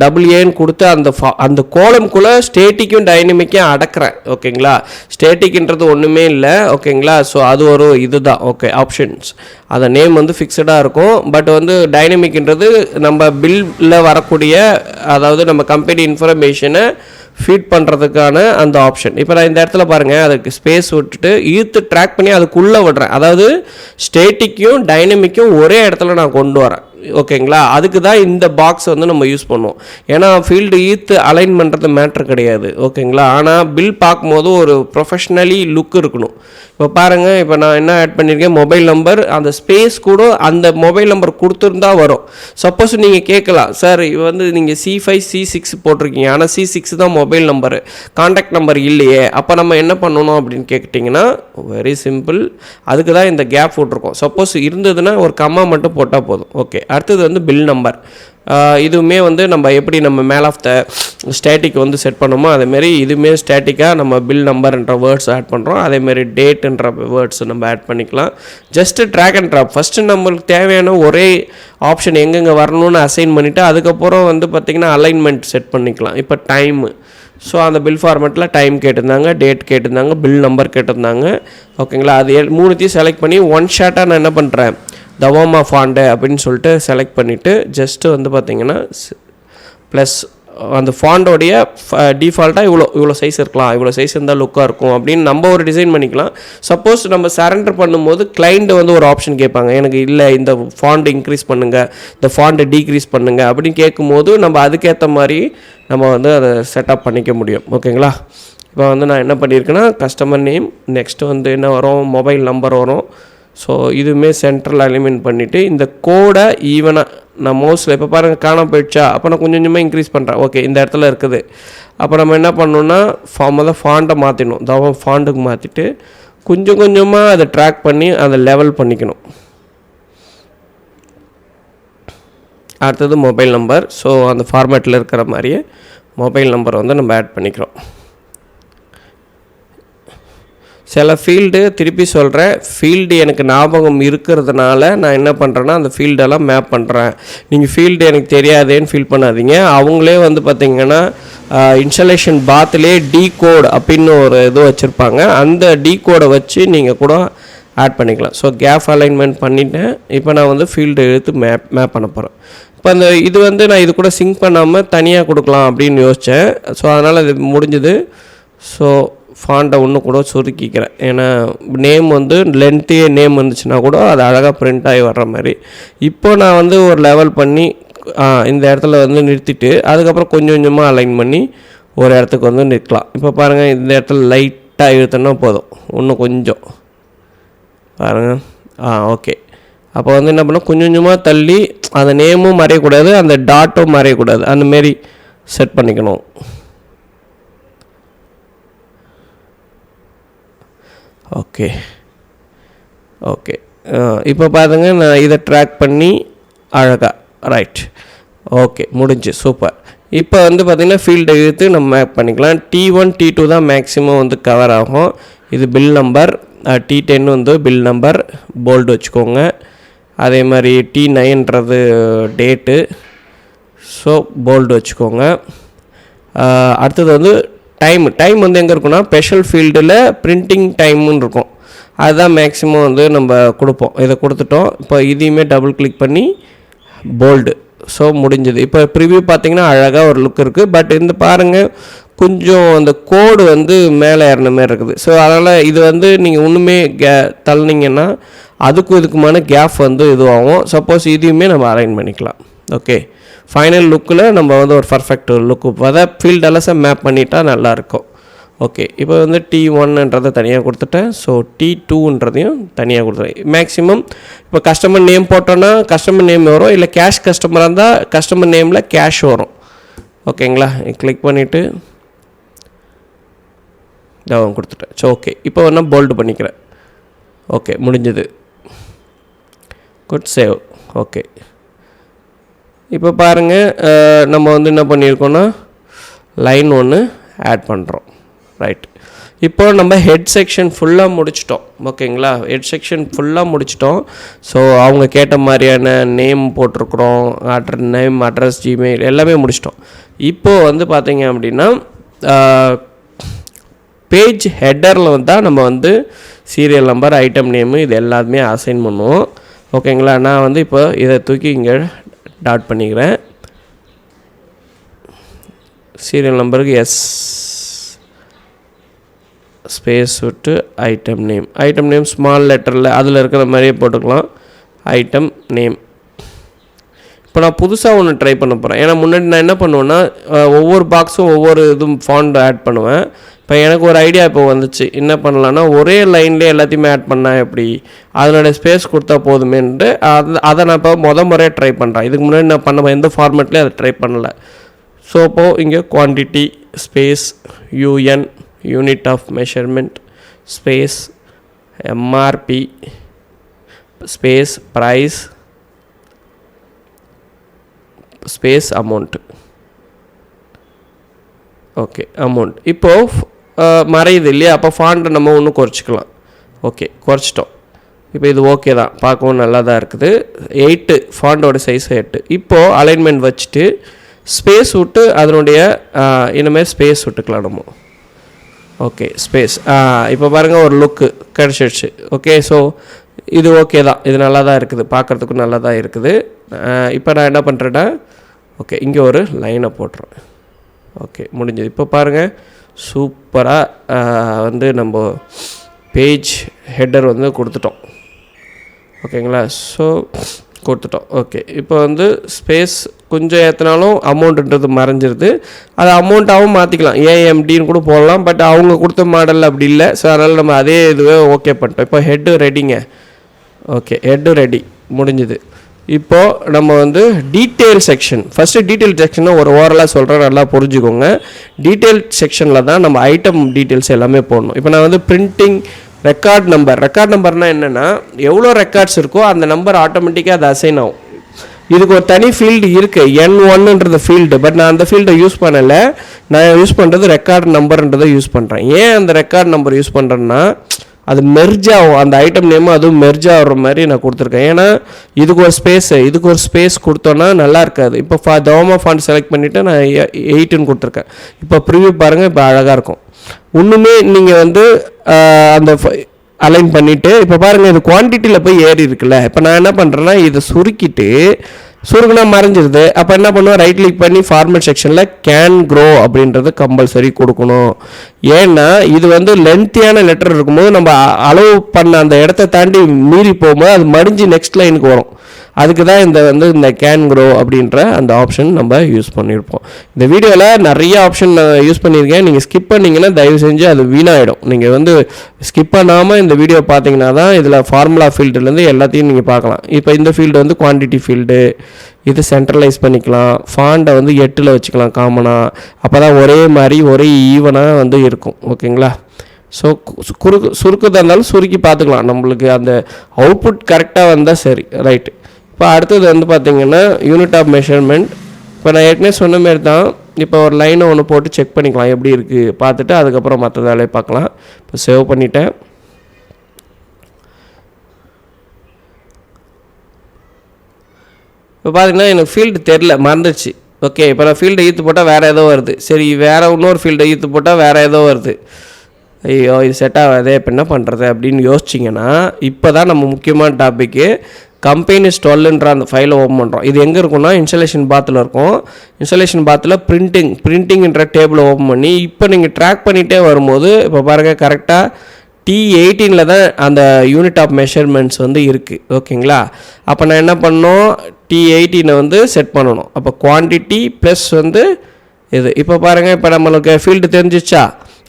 WAன்னு கொடுத்து அந்த கோலம்குள்ளே ஸ்டேட்டிக்கும் டைனமிக்கும் அடக்கிறேன். ஓகேங்களா? ஸ்டேட்டிக்ன்றது ஒன்றுமே இல்லை. ஓகேங்களா? ஸோ அது ஒரு இதுதான். ஓகே. ஆப்ஷன்ஸ் அந்த நேம் வந்து ஃபிக்ஸடாக இருக்கும். பட் வந்து டைனமிக்ன்றது நம்ம பில்லில் வரக்கூடிய, அதாவது நம்ம கம்பெனி இன்ஃபர்மேஷனை ஃபீட் பண்ணுறதுக்கான அந்த ஆப்ஷன். இப்போ நான் இந்த இடத்துல பாருங்கள், அதுக்கு ஸ்பேஸ் விட்டுட்டு இழுத்து ட்ராக் பண்ணி அதுக்குள்ளே விடுறேன். அதாவது ஸ்டேட்டிக்கும் டைனமிக்கும் ஒரே இடத்துல நான் கொண்டு வரேன். ஓகேங்களா? அதுக்கு தான் இந்த பாக்ஸ் வந்து நம்ம யூஸ் பண்ணுவோம். ஏன்னா ஃபீல்டு ஈத்து அலைன் பண்ணுறது மேட்ரு கிடையாது. ஓகேங்களா? ஆனால் பில் பார்க்கும்போது ஒரு ப்ரொஃபஷ்னலி லுக் இருக்கணும். இப்போ பாருங்கள், இப்போ நான் என்ன ஆட் பண்ணியிருக்கேன், மொபைல் நம்பர், அந்த ஸ்பேஸ் கூட அந்த மொபைல் நம்பர் கொடுத்துருந்தா வரும். சப்போஸ் நீங்கள் கேட்கலாம், சார் வந்து நீங்கள் C5 C6 போட்டிருக்கீங்க, ஆனால் C6 தான் மொபைல் நம்பரு, கான்டாக்ட் நம்பர் இல்லையே, அப்போ நம்ம என்ன பண்ணணும் அப்படின்னு கேட்டிங்கன்னா வெரி சிம்பிள். அதுக்கு தான் இந்த கேப் போட்டிருக்கோம். சப்போஸ் இருந்ததுன்னா ஒரு கம்மா மட்டும் போட்டால் போதும். ஓகே. அடுத்தது வந்து பில் நம்பர். இதுவுமே வந்து நம்ம எப்படி நம்ம மேல் ஆஃப் த ஸ்டேட்டிக் வந்து செட் பண்ணோமோ அதேமாரி இதுவுமே ஸ்டேட்டிக்காக நம்ம பில் நம்பர்ன்ற வேர்ட்ஸ் ஆட் பண்ணுறோம். அதேமாரி டேட்டுன்ற வேர்ட்ஸ் நம்ம ஆட் பண்ணிக்கலாம். Just drag and drop. First நம்மளுக்கு தேவையான ஒரே ஆப்ஷன் எங்கெங்கே வரணும்னு அசைன் பண்ணிவிட்டு அதுக்கப்புறம் வந்து பார்த்திங்கன்னா அலைன்மெண்ட் செட் பண்ணிக்கலாம். இப்போ டைமு, ஸோ அந்த பில் ஃபார்மேட்டில் டைம் கேட்டிருந்தாங்க, டேட் கேட்டிருந்தாங்க, பில் நம்பர் கேட்டிருந்தாங்க. ஓகேங்களா? அது 3த்தையும் செலக்ட் பண்ணி ஒன் ஷாட்டாக நான் என்ன பண்ணுறேன், தவாமா ஃபாண்டு அப்படின்னு சொல்லிட்டு செலக்ட் பண்ணிவிட்டு ஜஸ்ட்டு வந்து பார்த்திங்கன்னா ப்ளஸ் அந்த ஃபாண்டோடைய டிஃபால்ட்டாக இவ்வளோ சைஸ் இருக்கலாம், இவ்வளோ சைஸ் இருந்தால் லுக்காக இருக்கும் அப்படின்னு நம்ம ஒரு டிசைன் பண்ணிக்கலாம். சப்போஸ் நம்ம சரண்டர் பண்ணும்போது கிளைண்ட் வந்து ஒரு ஆப்ஷன் கேட்பாங்க, எனக்கு இல்லை இந்த ஃபாண்ட் இன்க்ரீஸ் பண்ணுங்கள், இந்த ஃபாண்ட்டை டீக்ரீஸ் பண்ணுங்கள் அப்படின்னு கேட்கும்போது நம்ம அதுக்கேற்ற மாதிரி நம்ம வந்து அதை செட்டப் பண்ணிக்க முடியும். ஓகேங்களா? இப்போ வந்து நான் என்ன பண்ணியிருக்கேன்னா கஸ்டமர் நேம், நெக்ஸ்ட்டு வந்து என்ன வரும், மொபைல் நம்பர் வரும். ஸோ இதுவுமே சென்ட்ரல் அலிமெண்ட் பண்ணிவிட்டு இந்த கோடை ஈவனாக நான் மோஸ்ட்டில் இப்போ பாருங்கள் காணாமல் போயிடுச்சா, அப்போ நான் கொஞ்சம் கொஞ்சமாக இன்க்ரீஸ் பண்ணுறேன். ஓகே, இந்த இடத்துல இருக்குது. அப்போ நம்ம என்ன பண்ணணுன்னா முதல்ல ஃபாண்ட்டை மாற்றிடணும். தவம் ஃபாண்ட்டுக்கு மாற்றிட்டு கொஞ்சம் கொஞ்சமாக அதை ட்ராக் பண்ணி அதை லெவல் பண்ணிக்கணும். அடுத்தது மொபைல் நம்பர். ஸோ அந்த ஃபார்மேட்டில் இருக்கிற மாதிரியே மொபைல் நம்பரை வந்து நம்ம ஆட் பண்ணிக்கிறோம். சில ஃபீல்டு திருப்பி சொல்கிறேன், ஃபீல்டு எனக்கு ஞாபகம் இருக்கிறதுனால நான் என்ன பண்ணுறேன்னா அந்த ஃபீல்டெல்லாம் மேப் பண்ணுறேன். நீங்கள் ஃபீல்டு எனக்கு தெரியாதேன்னு ஃபீல் பண்ணாதீங்க. அவங்களே வந்து பார்த்திங்கன்னா இன்ஸ்டாலேஷன் பாத்லேயே டி கோட் அப்படின்னு ஒரு இது வச்சுருப்பாங்க. அந்த டி கோடை வச்சு நீங்கள் கூட ஆட் பண்ணிக்கலாம். ஸோ கேப் அலைன்மெண்ட் பண்ணிவிட்டேன். இப்போ நான் வந்து ஃபீல்டு எடுத்து மேப் பண்ண போகிறேன். இப்போ அந்த இது வந்து நான் இது கூட சிங்க் பண்ணாமல் தனியாக கொடுக்கலாம் அப்படின்னு யோசித்தேன். ஸோ அதனால் இது முடிஞ்சுது. ஸோ ஃபாண்ட்டை ஒன்று கூட சுருக்கிக்கிறேன். ஏன்னா நேம் வந்து லென்த்தே நேம் வந்துச்சுன்னா கூட அது அழகாக பிரிண்ட் ஆகி வர்ற மாதிரி. இப்போ நான் வந்து ஒரு லெவல் பண்ணி இந்த இடத்துல வந்து நிறுத்திட்டு அதுக்கப்புறம் கொஞ்சம் கொஞ்சமாக அலைன் பண்ணி ஒரு இடத்துக்கு வந்து நிற்கலாம். இப்போ பாருங்கள், இந்த இடத்துல லைட்டாக இழுத்தோன்னா போதும், இன்னும் கொஞ்சம் பாருங்கள். ஓகே. அப்போ வந்து என்ன பண்ணோம், கொஞ்சம் கொஞ்சமாக தள்ளி அந்த நேமும் மறையக்கூடாது, அந்த டாட்டும் மறையக்கூடாது, அந்தமாரி செட் பண்ணிக்கணும். Okay okay. இப்போ பாருங்க, நான் இதை ட்ராக் பண்ணி அழகாக ரைட். ஓகே, முடிஞ்சு, சூப்பர். இப்போ வந்து பார்த்திங்கன்னா ஃபீல்டை இழுத்து நம்ம மேப் பண்ணிக்கலாம். T1 T2 தான் மேக்ஸிமம் வந்து கவர் ஆகும். இது பில் நம்பர். T10 வந்து பில் நம்பர் போல்டு வச்சுக்கோங்க. அதே மாதிரி T9ன்றது டேட்டு, ஸோ போல்டு வச்சுக்கோங்க. அடுத்தது வந்து டைம் வந்து எங்கே இருக்குன்னா ஸ்பெஷல் ஃபீல்டில் பிரிண்டிங் டைம்னு இருக்கும். அதுதான் மேக்ஸிமம் வந்து நம்ம கொடுப்போம். இதை கொடுத்துட்டோம். இப்போ இதையுமே டபுள் கிளிக் பண்ணி போல்டு. ஸோ முடிஞ்சது. இப்போ ப்ரிவ்யூ பார்த்திங்கன்னா அழகாக ஒரு லுக் இருக்குது. பட் இந்த பாருங்கள், கொஞ்சம் அந்த கோடு வந்து மேலே ஏறின மாதிரி இருக்குது. ஸோ அதனால் இது வந்து நீங்கள் ஒன்றுமே தள்ளினீங்கன்னா அதுக்கும் இதுக்குமான கேப் வந்து இதுவாகும். சப்போஸ் இதையுமே நம்ம அலைன் பண்ணிக்கலாம். ஓகே, ஃபைனல் லுக்கில் நம்ம வந்து ஒரு பர்ஃபெக்ட் லுக்கு அதை ஃபீல்டெல்லாம் மேப் பண்ணிட்டா நல்லாயிருக்கும். ஓகே, இப்போ வந்து T1ன்றதை தனியாக கொடுத்துட்டேன். ஸோ T2ன்றதையும் தனியாக கொடுத்துட்டேன். மேக்ஸிமம் இப்போ கஸ்டமர் நேம் போட்டோன்னா கஸ்டமர் நேம் வரும், இல்லை கேஷ் கஸ்டமராக இருந்தால் கஸ்டமர் நேமில் கேஷ் வரும். ஓகேங்களா? கிளிக் பண்ணிவிட்டு தவம் கொடுத்துட்டேன். ஸோ ஓகே, இப்போ வேணால் போல்டு பண்ணிக்கிறேன். ஓகே, முடிஞ்சது. Good, save. ஓகே, இப்போ பாருங்கள், நம்ம வந்து என்ன பண்ணியிருக்கோன்னா லைன் ஒன்று ஆட் பண்ணுறோம். ரைட். இப்போ நம்ம ஹெட் செக்ஷன் ஃபுல்லாக முடிச்சிட்டோம். ஓகேங்களா? ஹெட் செக்ஷன் ஃபுல்லாக முடிச்சிட்டோம். ஸோ அவங்க கேட்ட மாதிரியான நேம் போட்டிருக்கிறோம், நேம், அட்ரஸ், ஜிமெயில் எல்லாமே முடிச்சிட்டோம். இப்போது வந்து பார்த்திங்க அப்படின்னா பேஜ் ஹெட்டரில் வந்தால் நம்ம வந்து சீரியல் நம்பர், ஐட்டம் நேமு இது எல்லாத்துமே அசைன் பண்ணுவோம். ஓகேங்களா? நான் வந்து இப்போ இதை தூக்கி இங்கே டாட் பண்ணிக்கிறேன். சீரியல் நம்பருக்கு எஸ் ஸ்பேஸ் விட்டு ஐட்டம் நேம் ஸ்மால் லெட்டரில் அதில் இருக்கிற மாதிரியே போட்டுக்கலாம். Item name. இப்போ நான் புதுசாக ஒன்று ட்ரை பண்ண போகிறேன். ஏன்னா முன்னாடி நான் என்ன பண்ணுவேன்னா ஒவ்வொரு பாக்ஸும் ஒவ்வொரு இதுவும் ஃபாண்ட் ஆட் பண்ணுவேன். இப்போ எனக்கு ஒரு ஐடியா இப்போ வந்துச்சு, என்ன பண்ணலான்னா ஒரே லைன்லேயே எல்லாத்தையுமே ஆட் பண்ணால் எப்படி, அதனோட ஸ்பேஸ் கொடுத்தா போதுமேன்ட்டு அதை நான் இப்போ முறையாக ட்ரை பண்ணுறேன். இதுக்கு முன்னாடி நான் பண்ண எந்த ஃபார்மேட்லேயும் அதை ட்ரை பண்ணலை. ஸோ இப்போது இங்கே quantity space UN unit of measurement space MRP space price space amount. Okay, amount. இப்போது மறையுது இல்லையா, அப்போ ஃபாண்ட்டை நம்ம ஒன்று குறைச்சிக்கலாம். ஓகே, குறைச்சிட்டோம். இப்போ இது ஓகே தான், பார்க்கவும் நல்லா தான் இருக்குது. 8 ஃபாண்டோட சைஸ் 8. இப்போது அலைன்மெண்ட் வச்சுட்டு ஸ்பேஸ் விட்டு அதனுடைய இனிமேல் ஸ்பேஸ் விட்டுக்கலாம் நம்ம. Okay, space. இப்போ பாருங்கள், ஒரு லுக்கு கிடச்சிடுச்சு. ஓகே, ஸோ இது ஓகே தான், இது நல்லா தான் இருக்குது, பார்க்குறதுக்கும் நல்லா தான் இருக்குது. இப்போ நான் என்ன பண்ணுறேன்னா ஓகே, இங்கே ஒரு லைனை போட்டுறேன். ஓகே, முடிஞ்சது. இப்போ பாருங்கள், சூப்பராக வந்து நம்ம பேஜ் ஹெட்டர் வந்து கொடுத்துட்டோம். ஓகேங்களா? ஸோ கொடுத்துட்டோம். ஓகே, இப்போ வந்து ஸ்பேஸ் கொஞ்சம் ஏற்றினாலும் அமௌண்ட்டுன்றது மறைஞ்சிருது. அது அமௌண்ட்டாகவும் மாற்றிக்கலாம், ஏஎம்டின்னு கூட போடலாம். பட் அவங்க கொடுத்த மாடல் அப்படி இல்லை. ஸோ அதனால் நம்ம அதே இதுவே ஓகே பண்ணிட்டோம். இப்போ ஹெட்டு ரெடிங்க. ஓகே, ஹெட்டு ரெடி, முடிஞ்சுது. இப்போது நம்ம வந்து டீட்டெயில் செக்ஷன், ஃபஸ்ட்டு டீட்டெயில் செக்ஷனை ஒரு ஓரலாக சொல்கிறேன், நல்லா புரிஞ்சுக்கோங்க. டீட்டெயில் செக்ஷனில் தான் நம்ம ஐட்டம் டீட்டெயில்ஸ் எல்லாமே போடணும். இப்போ நான் வந்து பிரிண்டிங் ரெக்கார்ட் நம்பர்னால் என்னென்னா, எவ்வளோ ரெக்கார்ட்ஸ் இருக்கோ அந்த நம்பர் ஆட்டோமேட்டிக்காக அது அசைன் ஆகும். இதுக்கு ஒரு தனி ஃபீல்டு இருக்குது, N1ன்றது ஃபீல்டு. பட் நான் அந்த ஃபீல்டை யூஸ் பண்ணலை. நான் யூஸ் பண்ணுறது ரெக்கார்ட் நம்பர்ன்றதை யூஸ் பண்ணுறேன். ஏன் அந்த ரெக்கார்ட் நம்பர் யூஸ் பண்ணுறேன்னா, அது மெர்ஜ் ஆகும், அந்த ஐட்டம் நேமும் அதுவும் மெர்ஜ் ஆகிற மாதிரி நான் கொடுத்துருக்கேன். ஏன்னா இதுக்கு ஒரு ஸ்பேஸ் கொடுத்தோன்னா நல்லா இருக்காது. இப்போ தவமா ஃபாண்ட் செலக்ட் பண்ணிவிட்டு நான் 8ன்னு கொடுத்துருக்கேன். இப்போ ப்ரிவியூ பாருங்கள், இப்போ அழகாக இருக்கும். ஒன்றுமே நீங்கள் வந்து அந்த அலைன் பண்ணிவிட்டு இப்போ பாருங்கள், இது குவான்டிட்டியில் போய் ஏறி இருக்குல்ல. இப்போ நான் என்ன பண்ணுறேன்னா, இதை சுருக்குனா மறைஞ்சிருது. அப்போ என்ன பண்ணுவோம், ரைட் கிளிக் பண்ணி ஃபார்மேட் செக்ஷனில் கேன் க்ரோ அப்படின்றது கம்பல்சரி கொடுக்கணும். ஏன்னா இது வந்து லென்த்தியான லெட்டர் இருக்கும்போது நம்ம அளவு பண்ண அந்த இடத்த தாண்டி மீறி போகும்போது அது மடிஞ்சு நெக்ஸ்ட் லைனுக்கு வரும். அதுக்கு தான் இந்த கேன் க்ரோ அப்படின்ற அந்த ஆப்ஷன் நம்ம யூஸ் பண்ணியிருப்போம். இந்த வீடியோவில் நிறைய ஆப்ஷன் நான் யூஸ் பண்ணியிருக்கேன். நீங்கள் ஸ்கிப் பண்ணிங்கன்னா தயவு செஞ்சு அது வீணாகிடும். நீங்கள் வந்து ஸ்கிப் பண்ணாமல் இந்த வீடியோ பார்த்தீங்கன்னா தான் இதில் ஃபார்முலா ஃபீல்டுலேருந்து எல்லாத்தையும் நீங்கள் பார்க்கலாம். இப்போ இந்த ஃபீல்டு வந்து குவான்டிட்டி ஃபீல்டு, இது சென்ட்ரலைஸ் பண்ணிக்கலாம். ஃபாண்டை வந்து 8ல் வச்சுக்கலாம் காமனாக. அப்போ தான் ஒரே மாதிரி ஒரே ஈவனாக வந்து இருக்கும். ஓகேங்களா? ஸோ சுருக்கதாக இருந்தாலும் சுருக்கி பார்த்துக்கலாம். நம்மளுக்கு அந்த அவுட்புட் கரெக்டாக வந்தால் சரி, ரைட்டு. இப்போ அடுத்தது வந்து பார்த்திங்கன்னா யூனிட் ஆஃப் மெஷர்மெண்ட். இப்போ நான் ஏற்கனவே சொன்ன மாரி தான். இப்போ ஒரு லைனை ஒன்று போட்டு செக் பண்ணிக்கலாம் எப்படி இருக்குது பார்த்துட்டு அதுக்கப்புறம் மற்ற வேலையை பார்க்கலாம். இப்போ சேவ் பண்ணிட்டேன். இப்போ பார்த்திங்கன்னா எனக்கு ஃபீல்டு தெரில, மறந்துடுச்சு. ஓகே, இப்போ நான் ஃபீல்டை ஈர்த்து போட்டால் வேறு ஏதோ வருது. சரி, வேறு இன்னொரு ஃபீல்டை ஈர்த்து போட்டால் வேறு ஏதோ வருது. ஐயோ, இது செட் ஆகாதே, இப்போ என்ன பண்ணுறது அப்படின்னு யோசிச்சிங்கன்னா, இப்போ தான் நம்ம முக்கியமான டாப்பிக்கு கம்பெனிஸ் 12ன்ற அந்த ஃபைலை ஓப்பன் பண்ணுறோம். இது எங்கே இருக்குன்னா இன்ஸ்டாலேஷன் பாத்தில் இருக்கும். இன்ஸ்டாலேஷன் பாத்தில் பிரிண்டிங்ன்ற டேபிளை ஓப்பன் பண்ணி இப்போ நீங்கள் ட்ராக் பண்ணிகிட்டே வரும்போது இப்போ பாருங்கள், கரெக்டாக T18 தான் அந்த யூனிட் ஆஃப் மெஷர்மெண்ட்ஸ் வந்து இருக்குது. ஓகேங்களா? அப்போ நான் என்ன பண்ணணும், T18 வந்து செட் பண்ணணும். அப்போ குவான்டிட்டி ப்ளஸ் வந்து இது. இப்போ பாருங்கள், இப்போ நம்மளுக்கு ஃபீல்டு தெரிஞ்சிச்சா?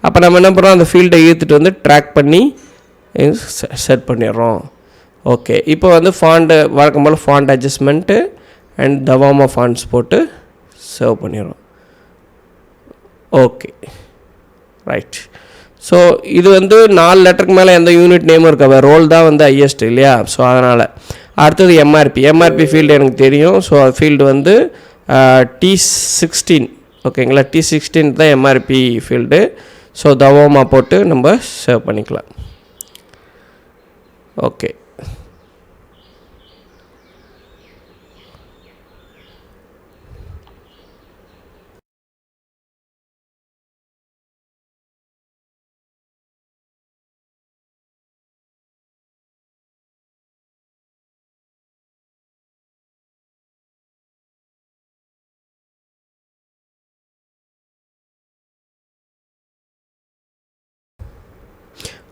அப்போ நம்ம என்ன பண்ணுறோம், அந்த ஃபீல்டை ஈர்த்துட்டு வந்து ட்ராக் பண்ணி செட் பண்ணிடுறோம். ஓகே, இப்போ வந்து ஃபாண்ட்டு வழக்கம் போல் ஃபாண்ட் அட்ஜஸ்ட்மெண்ட்டு அண்ட் தவாமா ஃபாண்ட்ஸ் போட்டு சேவ் பண்ணிடுறோம். Okay, right. ஸோ இது வந்து 4 லெட்டருக்கு மேலே எந்த யூனிட் நேமும் இருக்க, ரோல் தான் வந்து ஹையஸ்ட் இல்லையா? ஸோ அதனால் அடுத்தது எம்ஆர்பி ஃபீல்டு எனக்கு தெரியும். ஸோ ஃபீல்டு வந்து T16. ஓகேங்களா? T16 தான் எம்ஆர்பி ஃபீல்டு. ஸோ தவாமா போட்டு நம்ம சேவ் பண்ணிக்கலாம். ஓகே,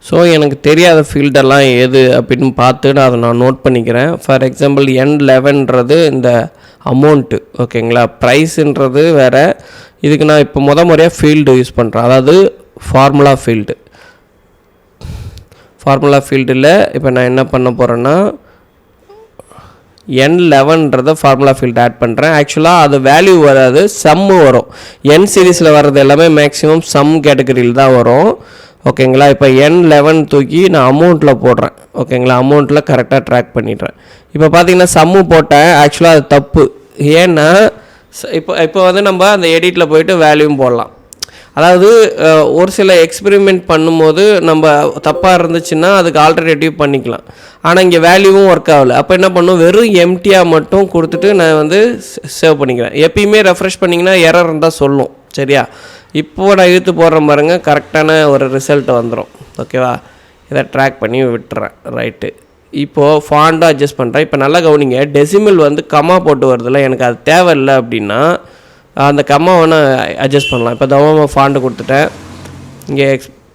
ஸோ எனக்கு தெரியாத ஃபீல்டெல்லாம் எது அப்படின்னு பார்த்து நான் நோட் பண்ணிக்கிறேன். ஃபார் எக்ஸாம்பிள் N11ன்றது இந்த அமௌண்ட்டு. ஓகேங்களா? ப்ரைஸுன்றது வேறு. இதுக்கு நான் இப்போ முறையாக ஃபீல்டு யூஸ் பண்ணுறேன், அதாவது ஃபார்முலா ஃபீல்டில் இப்போ நான் என்ன பண்ண போகிறேன்னா N11ன்றதை ஃபார்முலா ஃபீல்டு ஆட் பண்ணுறேன். ஆக்சுவலாக அது வேல்யூ வராது, சம்மு வரும். N சீரீஸில் வர்றது எல்லாமே மேக்ஸிமம் சம் கேட்டகரியில் தான் வரும். ஓகேங்களா? இப்போ N11 தூக்கி நான் அமௌண்ட்டில் போடுறேன். ஓகேங்களா? அமௌண்ட்டில் கரெக்டாக ட்ராக் பண்ணிடுறேன். இப்போ பார்த்தீங்கன்னா சம்மு போட்டேன், ஆக்சுவலாக அது தப்பு. ஏன்னா இப்போ வந்து நம்ம அந்த எடிட்டில் போய்ட்டு வேல்யூவும் போடலாம். அதாவது ஒரு சில எக்ஸ்பெரிமெண்ட் பண்ணும்போது நம்ம தப்பாக இருந்துச்சுன்னா அதுக்கு ஆல்டர்னேட்டிவ் பண்ணிக்கலாம். ஆனால் இங்கே வேல்யூவும் ஒர்க் ஆகலை. அப்போ என்ன பண்ணும், வெறும் எம்டியாக மட்டும் கொடுத்துட்டு நான் வந்து சேவ் பண்ணிக்கிறேன். எப்பயுமே ரெஃப்ரெஷ் பண்ணிங்கன்னா எரர் இருந்தால் சொல்லும். சரியா? இப்போது நான் இழுத்து போடுறேன் பாருங்கள், கரெக்டான ஒரு ரிசல்ட் வந்துடும். ஓகேவா? இதை ட்ராக் பண்ணி விட்டுறேன். ரைட்டு. இப்போது ஃபாண்டாக அட்ஜஸ்ட் பண்ணுறேன். இப்போ நல்லா கவனிங்க, டெசிமல் வந்து கம்மா போட்டு வருதில்ல, எனக்கு அது தேவையில்லை அப்படின்னா அந்த கம்மா வேணால் அட்ஜஸ்ட் பண்ணலாம். இப்போ தவமாக ஃபாண்ட் கொடுத்துட்டேன், இங்கே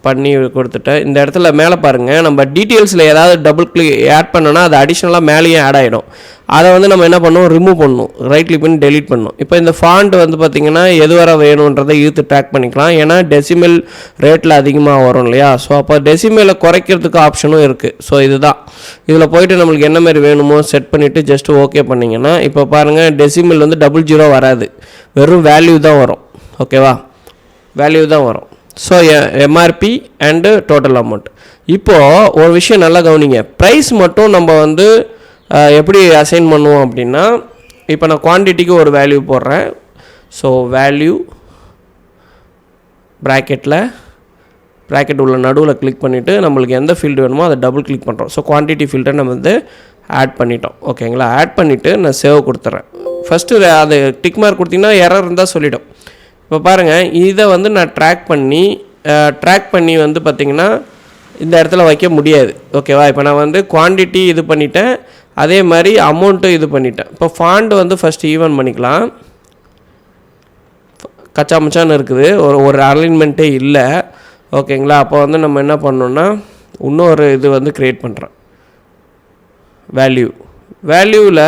பண்ணி கொடுத்துட்டேன். இந்த இடத்துல மேலே பாருங்கள், நம்ம டீட்டெயில்ஸில் ஏதாவது டபுள் கிளிக் ஆட் பண்ணோன்னா அது அடிஷ்னலாக மேலேயும் ஆட் ஆகிடும். அதை வந்து நம்ம என்ன பண்ணணும், ரிமூவ் பண்ணணும், ரைட் கிளிக் பண்ணி டெலீட் பண்ணணும். இப்போ இந்த ஃபாண்ட் வந்து பார்த்திங்கன்னா எது வர வேணுன்றதை இழுத்து ட்ராக் பண்ணிக்கலாம். ஏன்னா டெசிமல் ரேட்டில் அதிகமாக வரும் இல்லையா. ஸோ அப்போ டெசிமலை குறைக்கிறதுக்கு ஆப்ஷனும் இருக்குது. ஸோ இதுதான், இதில் போய்ட்டு நம்மளுக்கு என்ன மாதிரி வேணுமோ செட் பண்ணிவிட்டு ஜஸ்ட்டு ஓகே பண்ணிங்கன்னா இப்போ பாருங்கள் டெசிமல் வந்து 00 வராது, வெறும் வேல்யூ தான் வரும். ஓகேவா, வேல்யூ தான் வரும். So MRP and total amount. இப்போது ஒரு விஷயம் நல்லா கவனிங்க, ப்ரைஸ் மட்டும் நம்ம வந்து எப்படி அசைன் பண்ணுவோம் அப்படின்னா, இப்போ நான் குவான்டிட்டிக்கு ஒரு வேல்யூ போடுறேன். ஸோ வேல்யூ ப்ராக்கெட் உள்ள நடுவில் கிளிக் பண்ணிவிட்டு நம்மளுக்கு எந்த ஃபீல்டு வேணுமோ அதை டபுள் கிளிக் பண்ணுறோம். ஸோ குவான்டிட்டி ஃபீல்டை நம்ம வந்து ஆட் பண்ணிட்டோம். ஓகேங்களா, ஆட் பண்ணிவிட்டு நான் சேவ் கொடுத்துட்றேன். ஃபஸ்ட்டு அது டிக் மார்க் கொடுத்திங்கன்னா எரர் இருந்தால் சொல்லிவிடும். இப்போ பாருங்கள், இதை வந்து நான் ட்ராக் பண்ணி வந்து பார்த்திங்கன்னா இந்த இடத்துல வைக்க முடியாது. ஓகேவா, இப்போ நான் வந்து குவான்டிட்டி இது பண்ணிட்டேன், அதே மாதிரி அமௌண்ட்டும் இது பண்ணிட்டேன். இப்போ ஃபாண்ட் வந்து ஃபஸ்ட்டு ஈவன் பண்ணிக்கலாம். கச்சாமச்சான்னு இருக்குது, ஒரு அலைன்மெண்ட்டே இல்லை. ஓகேங்களா, அப்போ வந்து நம்ம என்ன பண்ணோன்னா இன்னொரு இது வந்து க்ரியேட் பண்ணுறேன். வேல்யூவில்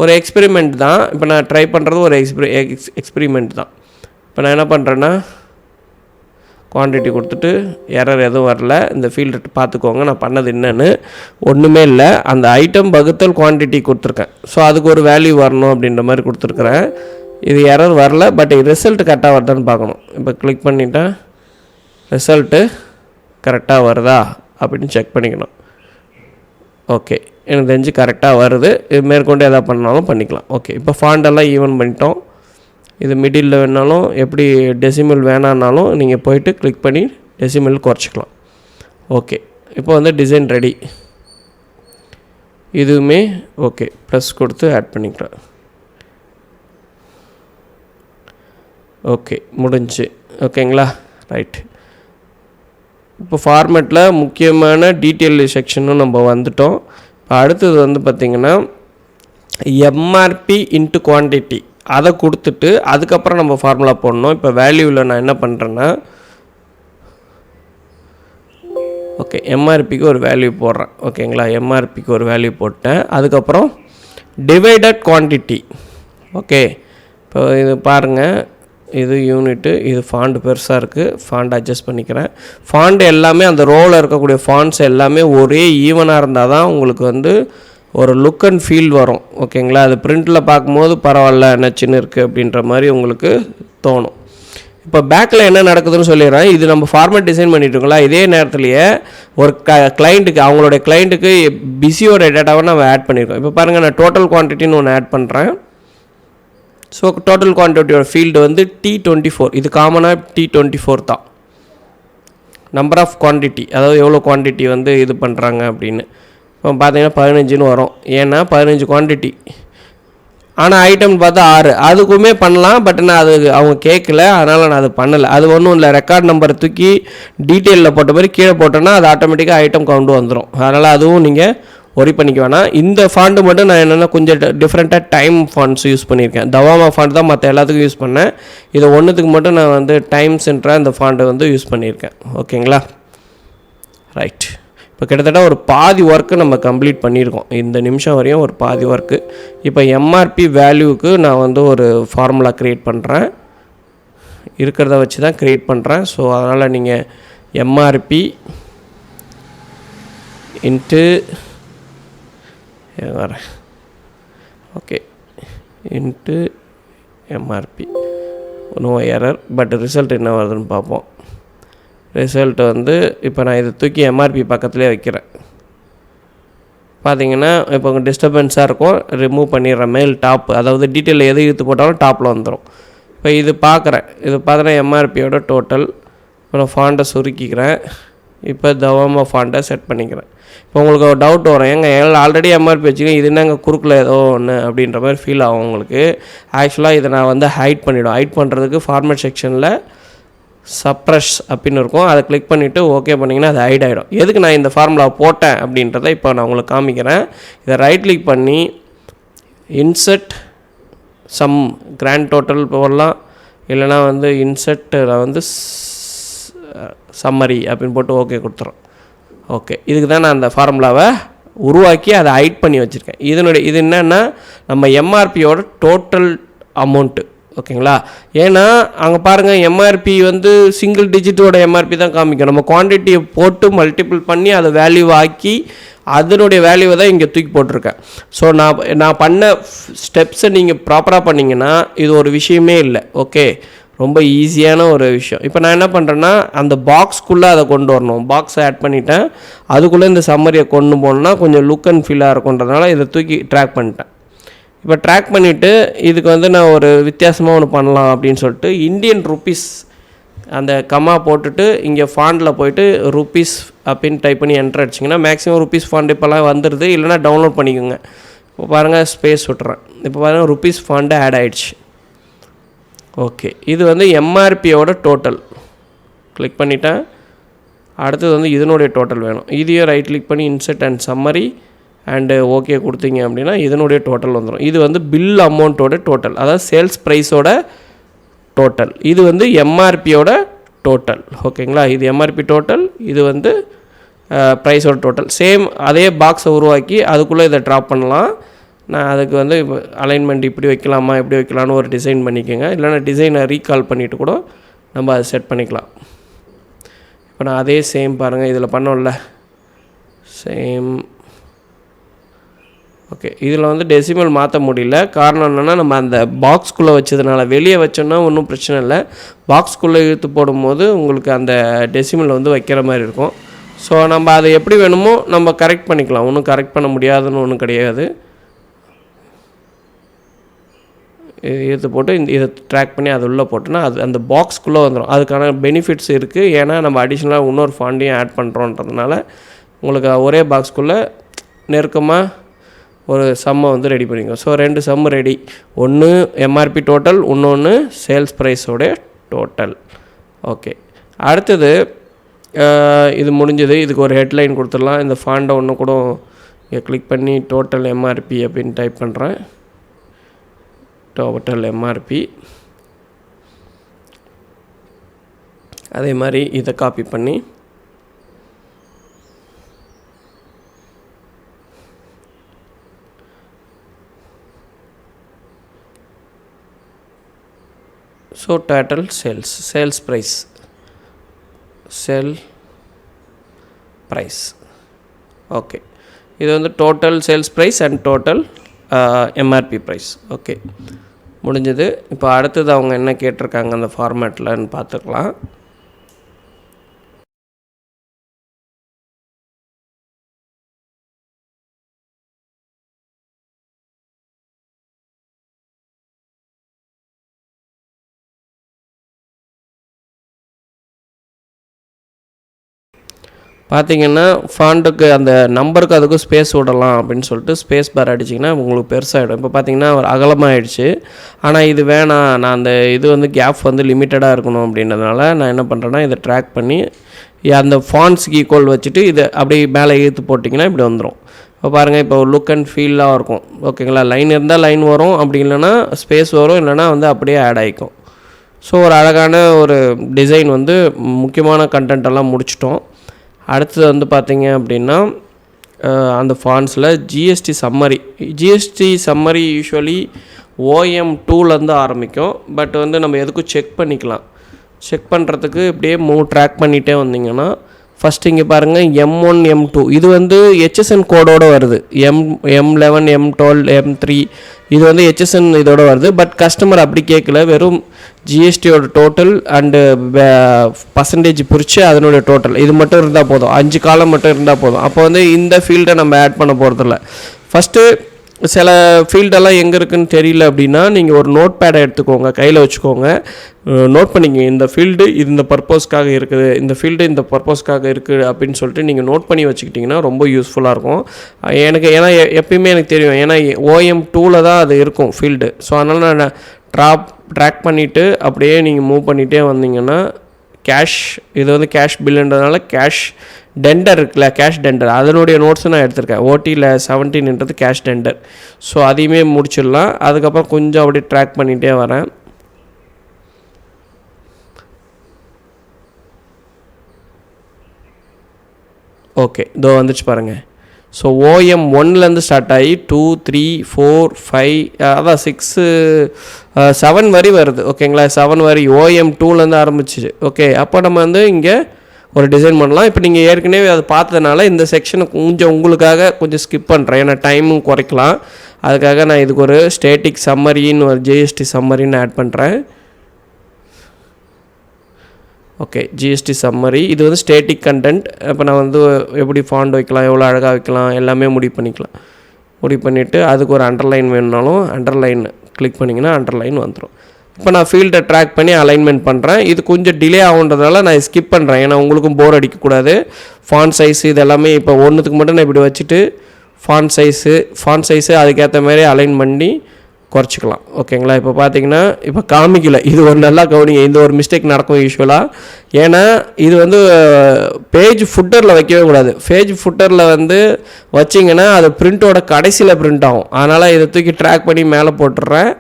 ஒரு எக்ஸ்பெரிமெண்ட் தான். இப்போ நான் ட்ரை பண்ணுறது ஒரு எக்ஸ்பெரிமெண்ட் தான். இப்போ நான் என்ன பண்ணுறேன்னா குவான்டிட்டி கொடுத்துட்டு எரர் எதுவும் வரல. இந்த ஃபீல்டு பார்த்துக்கோங்க, நான் பண்ணது என்னென்னு ஒன்றுமே இல்லை. அந்த ஐட்டம் வகுத்தல் குவான்டிட்டி கொடுத்துருக்கேன். ஸோ அதுக்கு ஒரு வேல்யூ வரணும் அப்படின்ற மாதிரி கொடுத்துருக்குறேன். இது எரர் வரல, பட் ரிசல்ட் கரெக்டாக வருதான்னு பார்க்கணும். இப்போ கிளிக் பண்ணிட்டேன், ரிசல்ட்டு கரெக்டாக வருதா அப்படின்னு செக் பண்ணிக்கணும். ஓகே, எனக்கு தெரிஞ்சு கரெக்டாக வருது. இது மேற்கொண்டு எதாவது பண்ணாலும் பண்ணிக்கலாம். ஓகே, இப்போ ஃபாண்டெல்லாம் ஈவன் பண்ணிட்டோம். இது மிடில் வேணாலும், எப்படி டெசிமல் வேணான்னாலும் நீங்கள் போயிட்டு கிளிக் பண்ணி டெசிமல் குறைச்சிக்கலாம். ஓகே, இப்போ வந்து டிசைன் ரெடி. இதுவுமே ஓகே, ப்ளஸ் கொடுத்து ஆட் பண்ணிக்கலாம். ஓகே, முடிஞ்சு. ஓகேங்களா, ரைட். இப்போ ஃபார்மேட்டில் முக்கியமான டீட்டெயில் செக்ஷனும் நம்ம வந்துட்டோம். இப்போ அடுத்தது வந்து பார்த்திங்கன்னா எம்ஆர்பி இன்ட்டு குவான்டிட்டி அதை கொடுத்துட்டு அதுக்கப்புறம் நம்ம ஃபார்முலா போடணும். இப்போ வேல்யூவில் நான் என்ன பண்ணுறேன்னா ஓகே, எம்ஆர்பிக்கு ஒரு வேல்யூ போடுறேன். ஓகேங்களா, எம்ஆர்பிக்கு ஒரு வேல்யூ போட்டேன். அதுக்கப்புறம் டிவைடட் குவான்டிட்டி. ஓகே, இப்போ இது பாருங்கள், இது யூனிட்டு, இது ஃபாண்ட் பெருசாக இருக்குது, ஃபாண்ட் அட்ஜஸ்ட் பண்ணிக்கிறேன். ஃபாண்ட் எல்லாமே அந்த ரோவில் இருக்கக்கூடிய ஃபாண்ட்ஸ் எல்லாமே ஒரே ஈவனாக இருந்தால் தான் உங்களுக்கு வந்து ஒரு லுக் அண்ட் ஃபீல் வரும். ஓகேங்களா, அது பிரிண்டில் பார்க்கும்போது பரவாயில்ல நச்சுன்னு இருக்குது அப்படின்ற மாதிரி உங்களுக்கு தோணும். இப்போ பேக்கில் என்ன நடக்குதுன்னு சொல்லிடுறேன். இது நம்ம ஃபார்மேட் டிசைன் பண்ணிட்டுருக்கோங்களா, இதே நேரத்துலையே ஒரு கிளைண்ட்டுக்கு, அவங்களுடைய கிளைண்ட்டுக்கு பிஸியோட டேட்டாவை நம்ம ஆட் பண்ணியிருக்கோம். இப்போ பாருங்கள், நான் டோட்டல் குவான்டிட்டின்னு ஒன்று ஆட் பண்ணுறேன். ஸோ டோட்டல் குவான்டிட்டியோட ஃபீல்டு வந்து T24. இது காமனாக T24 தான், நம்பர் ஆஃப் குவான்டிட்டி, அதாவது எவ்வளோ குவான்டிட்டி வந்து இது பண்ணுறாங்க அப்படின்னு. இப்போ பார்த்தீங்கன்னா 15ன்னு வரும், ஏன்னா 15 குவான்டிட்டி. ஆனால் ஐட்டம்னு பார்த்தா 6. அதுக்குமே பண்ணலாம், பட் நான் அது அவங்க கேட்கல, அதனால் நான் அது பண்ணலை. அது ஒன்றும் இல்லை, ரெக்கார்ட் நம்பரை தூக்கி டீட்டெயிலில் போட்ட மாதிரி கீழே போட்டோன்னா அது ஆட்டோமேட்டிக்காக ஐட்டம் கவுண்டு வந்துடும். அதனால் அதுவும் நீங்கள் ஒரி பண்ணிக்க வேணாம். இந்த ஃபாண்ட்டு மட்டும் நான் என்னென்னா கொஞ்சம் டிஃப்ரெண்ட்டாக டைம் ஃபாண்ட்ஸ் யூஸ் பண்ணியிருக்கேன். தவாமா ஃபாண்ட் தான் மற்ற எல்லாத்துக்கும் யூஸ் பண்ணேன். இது ஒன்றுத்துக்கு மட்டும் நான் வந்து டைம்ஸ்ன்ற இந்த ஃபாண்ட்டை வந்து யூஸ் பண்ணியிருக்கேன். ஓகேங்களா, ரைட். இப்போ கிட்டத்தட்ட ஒரு பாதி ஒர்க்கு நம்ம கம்ப்ளீட் பண்ணியிருக்கோம். இந்த நிமிஷம் வரையும் ஒரு பாதி ஒர்க்கு. இப்போ எம்ஆர்பி வேல்யூவுக்கு நான் வந்து ஒரு ஃபார்முலா க்ரியேட் பண்ணுறேன், இருக்கிறத வச்சு தான் க்ரியேட் பண்ணுறேன். ஸோ அதனால் நீங்கள் எம்ஆர்பி இன்ட்டு வரேன், okay, into MRP. No error, but result என்ன வருதுன்னு பார்ப்போம். ரிசல்ட் வந்து இப்போ நான் இதை தூக்கி எம்ஆர்பி பக்கத்துலேயே வைக்கிறேன். பார்த்தீங்கன்னா இப்போ உங்கள் டிஸ்டர்பன்ஸாக இருக்கும், ரிமூவ் பண்ணிடுறேன். மேல் டாப், அதாவது டீட்டெயில் எது இழுத்து போட்டாலும் டாப்பில் வந்துடும். இப்போ இது பார்க்குறேன், இது பார்த்தோன்னா எம்ஆர்பியோட டோட்டல். இப்போ நான் ஃபாண்ட்டை சுருக்கிக்கிறேன். இப்போ தவாமா ஃபாண்ட்டை செட் பண்ணிக்கிறேன். இப்போ உங்களுக்கு ஒரு டவுட் வரும், ஏங்க ஆல்ரெடி எம்ஆர்பி வச்சுக்கோங்க, இது என்னங்க குறுக்கில் ஏதோ ஒன்று அப்படின்ற மாதிரி ஃபீல் ஆகும் உங்களுக்கு. ஆக்சுவலாக இதை நான் வந்து ஹைட் பண்ணிவிடும். ஹைட் பண்ணுறதுக்கு ஃபார்மேட் செக்ஷனில் சப்ரஷ் அப்படின்னு இருக்கும், அதை கிளிக் பண்ணிவிட்டு ஓகே பண்ணிங்கன்னா அது ஹைட் ஆகிடும். எதுக்கு நான் இந்த ஃபார்முலா போட்டேன் அப்படின்றத இப்போ நான் உங்களுக்கு காமிக்கிறேன். இதை ரைட் கிளிக் பண்ணி இன்சர்ட் சம் கிராண்ட் டோட்டல் போடலாம், இல்லைனா வந்து இன்செர்ட்டில் வந்து சம்மரி அப்படின்னு போட்டு ஓகே கொடுத்துறோம். ஓகே, இதுக்கு தான் நான் அந்த ஃபார்முலாவை உருவாக்கி அதை ஹைட் பண்ணி வச்சுருக்கேன். இது என்னென்னா நம்ம எம்ஆர்பியோட டோட்டல் அமௌண்ட்டு. ஓகேங்களா? ஏன்னா அங்கே பாருங்கள், எம்ஆர்பி வந்து சிங்கிள் டிஜிட்டோட எம்ஆர்பி தான் காமிக்கும். நம்ம குவான்டிட்டியை போட்டு மல்டிபிள் பண்ணி அதை வேல்யூ ஆக்கி அதனுடைய வேல்யூவை தான் இங்கே தூக்கி போட்டிருக்கேன். ஸோ நான் பண்ண ஸ்டெப்ஸை நீங்கள் ப்ராப்பராக பண்ணிங்கன்னா இது ஒரு விஷயமே இல்லை. ஓகே, ரொம்ப ஈஸியான ஒரு விஷயம். இப்போ நான் என்ன பண்ணுறேன்னா, அந்த பாக்ஸ்க்குள்ளே அதை கொண்டு வரணும். பாக்ஸை ஆட் பண்ணிட்டேன், அதுக்குள்ளே இந்த சம்மரியை கொண்டு போனோன்னா கொஞ்சம் லுக் அண்ட் ஃபீலாக இருக்குன்றதுனால இதை தூக்கி ட்ராக் பண்ணிட்டேன். இப்போ ட்ராக் பண்ணிவிட்டு இதுக்கு வந்து நான் ஒரு வித்தியாசமாக ஒன்று பண்ணலாம் அப்படின்னு சொல்லிட்டு இந்தியன் ருப்பீஸ் அந்த கம்மா போட்டுட்டு இங்கே ஃபாண்டில் போய்ட்டு ருப்பீஸ் அப்படின்னு டைப் பண்ணி என்ட்ரு அடிச்சிங்கன்னா மேக்ஸிமம் ருப்பீஸ் ஃபாண்ட் இப்போலாம் வந்துடுது, இல்லைனா டவுன்லோட் பண்ணிக்கோங்க. இப்போ பாருங்கள், ஸ்பேஸ் விட்டுறேன். இப்போ பாருங்கள், ருப்பீஸ் ஃபாண்டு ஆட் ஆகிடுச்சு. ஓகே, இது வந்து எம்ஆர்பியோட டோட்டல். கிளிக் பண்ணிட்டேன். அடுத்தது வந்து இதனுடைய டோட்டல் வேணும். இதையும் ரைட் கிளிக் பண்ணி insert and summary and okay கொடுத்தீங்க அப்படின்னா இதனுடைய டோட்டல் வந்துடும். இது வந்து பில் அமௌண்ட்டோட டோட்டல், அதாவது சேல்ஸ் ப்ரைஸோட டோட்டல். இது வந்து எம்ஆர்பியோட டோட்டல். ஓகேங்களா? இது எம்ஆர்பி டோட்டல், இது வந்து ப்ரைஸோட டோட்டல். சேம் அதே பாக்ஸை உருவாக்கி அதுக்குள்ளே இதை ட்ராப் பண்ணலாம். நான் அதுக்கு வந்து அலைன்மெண்ட் இப்படி வைக்கலாமா இப்படி வைக்கலான்னு ஒரு டிசைன் பண்ணிக்கோங்க. இல்லைனா டிசைனை ரீகால் பண்ணிவிட்டு கூட நம்ம அதை செட் பண்ணிக்கலாம். இப்போ நான் அதே சேம் பாருங்கள், இதில் பண்ணோம்ல சேம். ஓகே, இதில் வந்து டெசிமல் மாற்ற முடியல. காரணம் என்னென்னா, நம்ம அந்த பாக்ஸ்குள்ளே வச்சதுனால. வெளியே வச்சோன்னா ஒன்றும் பிரச்சனை இல்லை, பாக்ஸ்குள்ளே இழுத்து போடும்போது உங்களுக்கு அந்த டெசிமல் வந்து வைக்கிற மாதிரி இருக்கும். ஸோ நம்ம அதை எப்படி வேணுமோ நம்ம கரெக்ட் பண்ணிக்கலாம். ஒன்றும் கரெக்ட் பண்ண முடியாதுன்னு ஒன்றும் கிடையாது. இழுத்து போட்டு இதை ட்ராக் பண்ணி அது உள்ளே போட்டோன்னா அது அந்த பாக்ஸ்குள்ளே வந்துடும். அதுக்கான பெனிஃபிட்ஸ் இருக்குது. ஏன்னா நம்ம அடிஷ்னலாக இன்னொரு ஃபாண்டையும் ஆட் பண்ணுறோன்றதுனால உங்களுக்கு ஒரே பாக்ஸ்குள்ளே நெருக்கமாக ஒரு சம்மை வந்து ரெடி பண்ணிக்கோ. ஸோ 2 சம்மு ரெடி. ஒன்று எம்ஆர்பி டோட்டல், இன்னொன்று சேல்ஸ் ப்ரைஸோடைய டோட்டல். ஓகே, அடுத்தது இது முடிஞ்சது. இதுக்கு ஒரு ஹெட்லைன் கொடுத்துடலாம். இந்த ஃபாண்டை ஒன்று கூட கிளிக் பண்ணி டோட்டல் எம்ஆர்பி அப்படின்னு டைப் பண்ணுறேன். Total MRP. அதே மாதிரி இதை காப்பி பண்ணி so total sales price, okay. இது வந்து total sales price and total MRP price. Okay, முடிஞ்சது. இப்போ அடுத்தது அவங்க என்ன கேட்டிருக்காங்க அந்த ஃபார்மேட்லன்னு பார்த்துக்கலாம். பார்த்திங்கன்னா ஃபாண்ட்டுக்கு அந்த நம்பருக்கு அதுக்கும் ஸ்பேஸ் விடலாம் அப்படின்னு சொல்லிட்டு ஸ்பேஸ் பார் அடிச்சிங்கன்னா உங்களுக்கு பெருசாகிடும். இப்போ பார்த்திங்கன்னா ஒரு அகலமாகிடுச்சு. ஆனால் இது வேணாம், நான் அந்த இது வந்து கேப் வந்து லிமிட்டடாக இருக்கணும் அப்படின்றதுனால நான் என்ன பண்ணுறேன்னா, இதை ட்ராக் பண்ணி அந்த ஃபாண்ட்ஸுக்கு ஈக்குவல் வச்சுட்டு இதை அப்படியே மேலே இழுத்து போட்டிங்கன்னா இப்படி வந்துடும். இப்போ பாருங்கள், இப்போ ஒரு லுக் அண்ட் ஃபீலாக இருக்கும். ஓகேங்களா? லைன் இருந்தால் லைன் வரும், அப்படி இல்லைன்னா ஸ்பேஸ் வரும், இல்லைனா வந்து அப்படியே ஆட் ஆகிக்கும். ஸோ ஒரு அழகான ஒரு டிசைன் வந்து முக்கியமான கண்டென்ட்டெல்லாம் முடிச்சிட்டோம். அடுத்தது வந்து பார்த்திங்க அப்படின்னா அந்த ஃபாண்ட்ஸில் ஜிஎஸ்டி சம்மரி யூஸ்வலி OM2லேருந்து ஆரம்பிக்கும். பட் வந்து நம்ம எதுக்கும் செக் பண்ணிக்கலாம். செக் பண்ணுறதுக்கு இப்படியே ட்ராக் பண்ணிகிட்டே வந்தீங்கன்னா ஃபஸ்ட்டு இங்கே பாருங்கள் M1 M2 இது வந்து HSN கோடோடு வருது. M11 M12 M3 இது வந்து HSN இதோடு வருது. பட் கஸ்டமர் அப்படி கேட்கல, வெறும் ஜிஎஸ்டியோட டோட்டல் அண்டு பர்சன்டேஜ் பிரித்து அதனுடைய டோட்டல் இது மட்டும் இருந்தால் போதும். 5 காலம் மட்டும் இருந்தால் போதும். அப்போ வந்து இந்த ஃபீல்டை நம்ம ஆட் பண்ண போகிறதில்ல. ஃபஸ்ட்டு சில ஃபீல்டெல்லாம் எங்கே இருக்குதுன்னு தெரியல அப்படின்னா நீங்கள் ஒரு நோட் பேடை எடுத்துக்கோங்க, கையில் வச்சுக்கோங்க, நோட் பண்ணிங்க. இந்த ஃபீல்டு இந்த பர்பஸ்க்காக இருக்குது, இந்த ஃபீல்டு இந்த பர்பஸ்க்காக இருக்குது அப்படின்னு சொல்லிட்டு நீங்கள் நோட் பண்ணி வச்சுக்கிட்டிங்கன்னா ரொம்ப யூஸ்ஃபுல்லாக இருக்கும். ஏன்னா எப்பயுமே எனக்கு தெரியும், ஏன்னா OM2ல் தான் அது இருக்கும் ஃபீல்டு. ஸோ அதனால் நான் ட்ராக் பண்ணிவிட்டு அப்படியே நீங்கள் மூவ் பண்ணிகிட்டே வந்தீங்கன்னா கேஷ், இது வந்து கேஷ் பில்லுன்றதுனால கேஷ் டெண்டர் இருக்குல்ல, கேஷ் டெண்டர், அதனுடைய நோட்ஸும் நான் எடுத்திருக்கேன். ஓடியில் 17ன்றது கேஷ் டெண்டர். ஸோ அதையுமே முடிச்சிடலாம். அதுக்கப்புறம் கொஞ்சம் அப்படியே ட்ராக் பண்ணிகிட்டே வரேன். ஓகே, இதோ வந்துச்சு பாருங்கள். ஸோ ஓஎம் 1லேருந்து ஸ்டார்ட் ஆகி 2, 3, 4, 5 அதான் 6, 7 வரி வருது. ஓகேங்களா, 7 வரி ஓஎம் 2லேருந்து ஆரம்பிச்சிச்சு. ஓகே, அப்போ நம்ம வந்து இங்கே ஒரு டிசைன் பண்ணலாம். இப்போ நீங்கள் ஏற்கனவே அதை பார்த்ததுனால இந்த செக்ஷனை கொஞ்சம் உங்களுக்காக கொஞ்சம் ஸ்கிப் பண்ணுறேன், ஏன்னா டைமும் குறைக்கலாம். அதுக்காக நான் இதுக்கு ஒரு ஸ்டேட்டிக் சம்மரின்னு ஒரு ஜிஎஸ்டி சம்மரின்னு ஆட் பண்ணுறேன். Okay, GST summary. இது வந்து ஸ்டேட்டிக் கண்டென்ட். இப்போ நான் வந்து எப்படி ஃபாண்ட் வைக்கலாம், எவ்வளோ அழகாக வைக்கலாம், எல்லாமே முடிவு பண்ணிக்கலாம். முடிவு பண்ணிவிட்டு அதுக்கு ஒரு அண்டர்லைன் வேணுனாலும் அண்டர்லைன் கிளிக் பண்ணிங்கன்னா அண்டர்லைன் வந்துடும். இப்போ நான் ஃபீல்டை ட்ராக் பண்ணி அலைன்மெண்ட் பண்ணுறேன். இது கொஞ்சம் டிலே ஆகுன்றதால நான் ஸ்கிப் பண்ணுறேன், ஏன்னா உங்களுக்கும் போர் அடிக்கக்கூடாது. ஃபாண்ட் சைஸு இதெல்லாமே இப்போ ஒன்றுத்துக்கு மட்டும் நான் இப்படி வச்சுட்டு ஃபாண்ட் சைஸு அதுக்கேற்ற மாதிரி அலைன் பண்ணி குறைச்சிக்கலாம். ஓகேங்களா, இப்போ பார்த்தீங்கன்னா இப்போ காமிக்கல. இது ஒரு நல்லா கவனிங்க, இந்த ஒரு மிஸ்டேக் நடக்கும் யூஸ்வலாக. ஏன்னா இது வந்து பேஜ் ஃபுட்டரில் வைக்கவே கூடாது. பேஜ் ஃபுட்டரில் வந்து வச்சிங்கன்னா அது பிரிண்ட்டோட கடைசியில் பிரிண்ட் ஆகும். அதனால் இதை தூக்கி ட்ராக் பண்ணி மேலே போட்டுடுறேன்.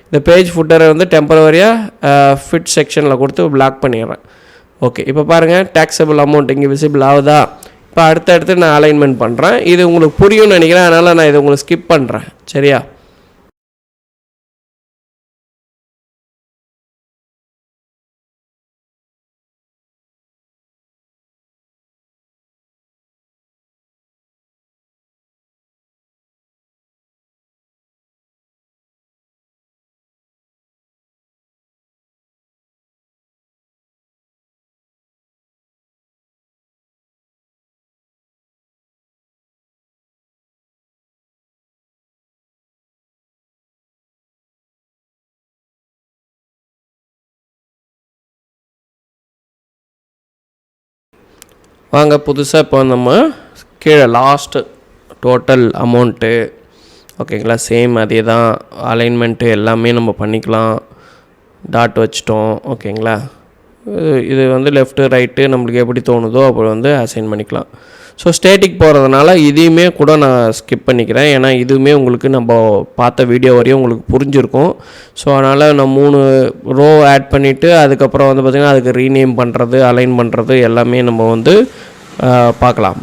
இந்த பேஜ் ஃபுட்டரை வந்து டெம்பரவரியாக ஃபிட் செக்ஷனில் கொடுத்து பிளாக் பண்ணிடுறேன். ஓகே, இப்போ பாருங்கள் டேக்ஸபிள் அமௌண்ட் இங்கே விசிபிள் ஆகுதா. இப்போ அடுத்தடுத்து நான் அலைன்மெண்ட் பண்ணுறேன். இது உங்களுக்கு புரியும்னு நினைக்கிறேன், அதனால் நான் இதை உங்களுக்கு ஸ்கிப் பண்ணுறேன். சரியா? வாங்க, புதுசாக இப்போ நம்ம கீழே லாஸ்ட்டு டோட்டல் அமௌண்ட்டு. ஓகேங்களா, சேம் அதே தான். அலைன்மெண்ட்டு எல்லாமே நம்ம பண்ணிக்கலாம். டாட் வச்சிட்டோம். ஓகேங்களா, இது வந்து லெஃப்ட்டு ரைட்டு நம்மளுக்கு எப்படி தோணுதோ அப்போ வந்து அசைன் பண்ணிக்கலாம். ஸோ ஸ்டேட்டிக் போகிறதுனால இதையுமே கூட நான் ஸ்கிப் பண்ணிக்கிறேன், ஏன்னா இதுவுமே உங்களுக்கு நம்ம பார்த்த வீடியோ வரையும் உங்களுக்கு புரிஞ்சிருக்கும். ஸோ அதனால் நான் 3 ரோ ஆட் பண்ணிவிட்டு அதுக்கப்புறம் வந்து பார்த்திங்கன்னா அதுக்கு ரீநேம் பண்ணுறது, அலைன் பண்ணுறது எல்லாமே நம்ம வந்து பார்க்கலாம்.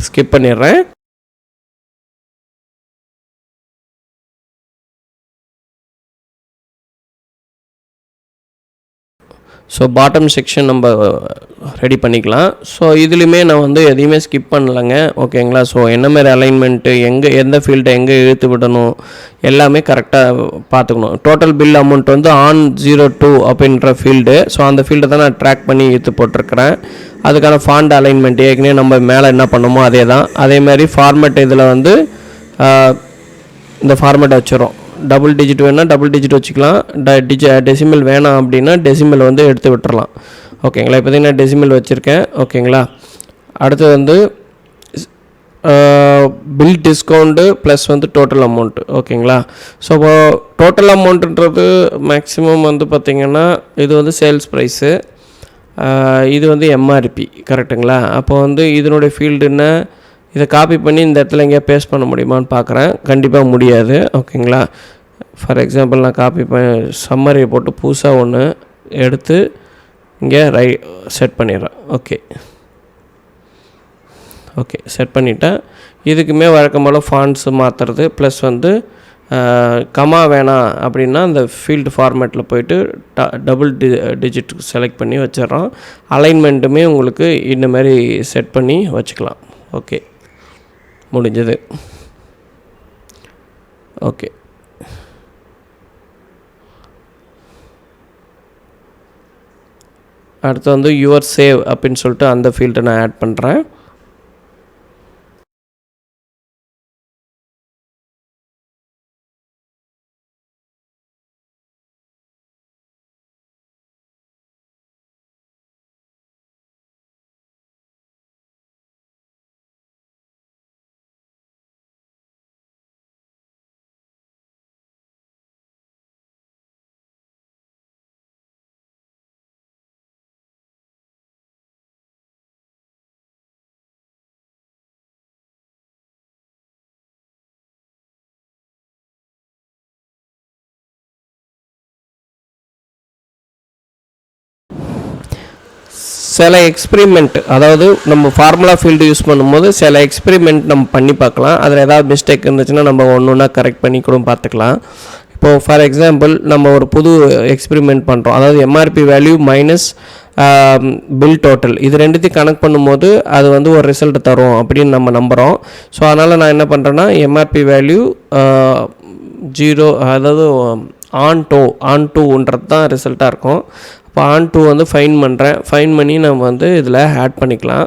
ஸ்கிப் பண்ணிடுறேன். ஸோ பாட்டம் செக்ஷன் நம்ம ரெடி பண்ணிக்கலாம். ஸோ இதுலேயுமே நான் வந்து எதையுமே ஸ்கிப் பண்ணலைங்க. ஓகேங்களா, ஸோ என்ன மாதிரி அலைன்மெண்ட்டு, எந்த ஃபீல்டை எங்கே இழுத்து விடணும் எல்லாமே கரெக்டாக பார்த்துக்கணும். டோட்டல் பில் அமௌண்ட் வந்து on02 அப்படின்ற ஃபீல்டு. ஸோ அந்த ஃபீல்டை தான் நான் ட்ராக் பண்ணி இழுத்து போட்டிருக்கிறேன். அதுக்கான ஃபாண்ட் அலைன்மெண்ட் ஏற்கனவே நம்ம மேலே என்ன பண்ணோமோ அதே தான். அதேமாதிரி ஃபார்மேட் இதில் வந்து இந்த ஃபார்மேட்டை வச்சுரும். டபுள் டிஜிட் வேணால் டபுள் டிஜிட் வச்சுக்கலாம். டெசிமல் வேணாம் அப்படின்னா டெசிமல் வந்து எடுத்து விட்டுறலாம். ஓகேங்களா, இப்போ நான் டெசிமல் வச்சுருக்கேன். ஓகேங்களா, அடுத்தது வந்து பில் டிஸ்கவுண்ட்டு ப்ளஸ் வந்து டோட்டல் அமௌண்ட்டு. ஓகேங்களா, ஸோ டோட்டல் அமௌண்ட்டுன்றது மேக்ஸிமம் வந்து பார்த்திங்கன்னா இது வந்து சேல்ஸ் ப்ரைஸு, இது வந்து எம்ஆர்பி. கரெக்டுங்களா, அப்போ வந்து இதனுடைய ஃபீல்டுன்னா இதை காப்பி பண்ணி இந்த இடத்துல எங்கேயா பேஸ்ட் பண்ண முடியுமான்னு பார்க்குறேன். கண்டிப்பாக முடியாது. ஓகேங்களா, ஃபார் எக்ஸாம்பிள் நான் காப்பி சம்மரியை போட்டு புதுசாக ஒன்று எடுத்து இங்கே செட் பண்ணிடுறேன். ஓகே செட் பண்ணிவிட்டேன். இதுக்குமே வழக்கம் போல் ஃபாண்ட்ஸு மாற்றுறது ப்ளஸ் வந்து கமா வேணாம் அப்படின்னா அந்த ஃபீல்டு ஃபார்மேட்டில் போய்ட்டு டபுள் டிஜிட் செலக்ட் பண்ணி வச்சிடறோம். அலைன்மெண்ட்டுமே உங்களுக்கு இந்த மாதிரி செட் பண்ணி வச்சுக்கலாம். ஓகே, முடிஞ்சது. ஓகே, அடுத்து வந்து யுவர் சேவ் அப்படின்னு சொல்லிட்டு அந்த ஃபீல்டை நான் ஆட் பண்ணுறேன். சில எக்ஸ்பிரிமெண்ட், அதாவது நம்ம ஃபார்முலா ஃபீல்டு யூஸ் பண்ணும்போது சில எக்ஸ்பிரிமெண்ட் நம்ம பண்ணி பார்க்கலாம். அதில் ஏதாவது மிஸ்டேக் இருந்துச்சுன்னா நம்ம ஒன்று ஒன்றா கரெக்ட் பண்ணி கூட பார்த்துக்கலாம். இப்போது ஃபார் எக்ஸாம்பிள் நம்ம ஒரு புது எக்ஸ்பிரிமெண்ட் பண்ணுறோம். அதாவது MRP value minus bill total, இது ரெண்டுத்தையும் கனெக்ட் பண்ணும்போது அது வந்து ஒரு ரிசல்ட் தரும் அப்படின்னு நம்ம நம்புகிறோம். ஸோ அதனால் நான் என்ன பண்ணுறேன்னா எம்ஆர்பி வேல்யூ 0, அதாவது ஆன் டூன்றது தான் ரிசல்ட்டாக இருக்கும். இப்போ ஆன் டூ வந்து ஃபைன் பண்ணுறேன். ஃபைன் பண்ணி நம்ம வந்து இதில் ஆட் பண்ணிக்கலாம்.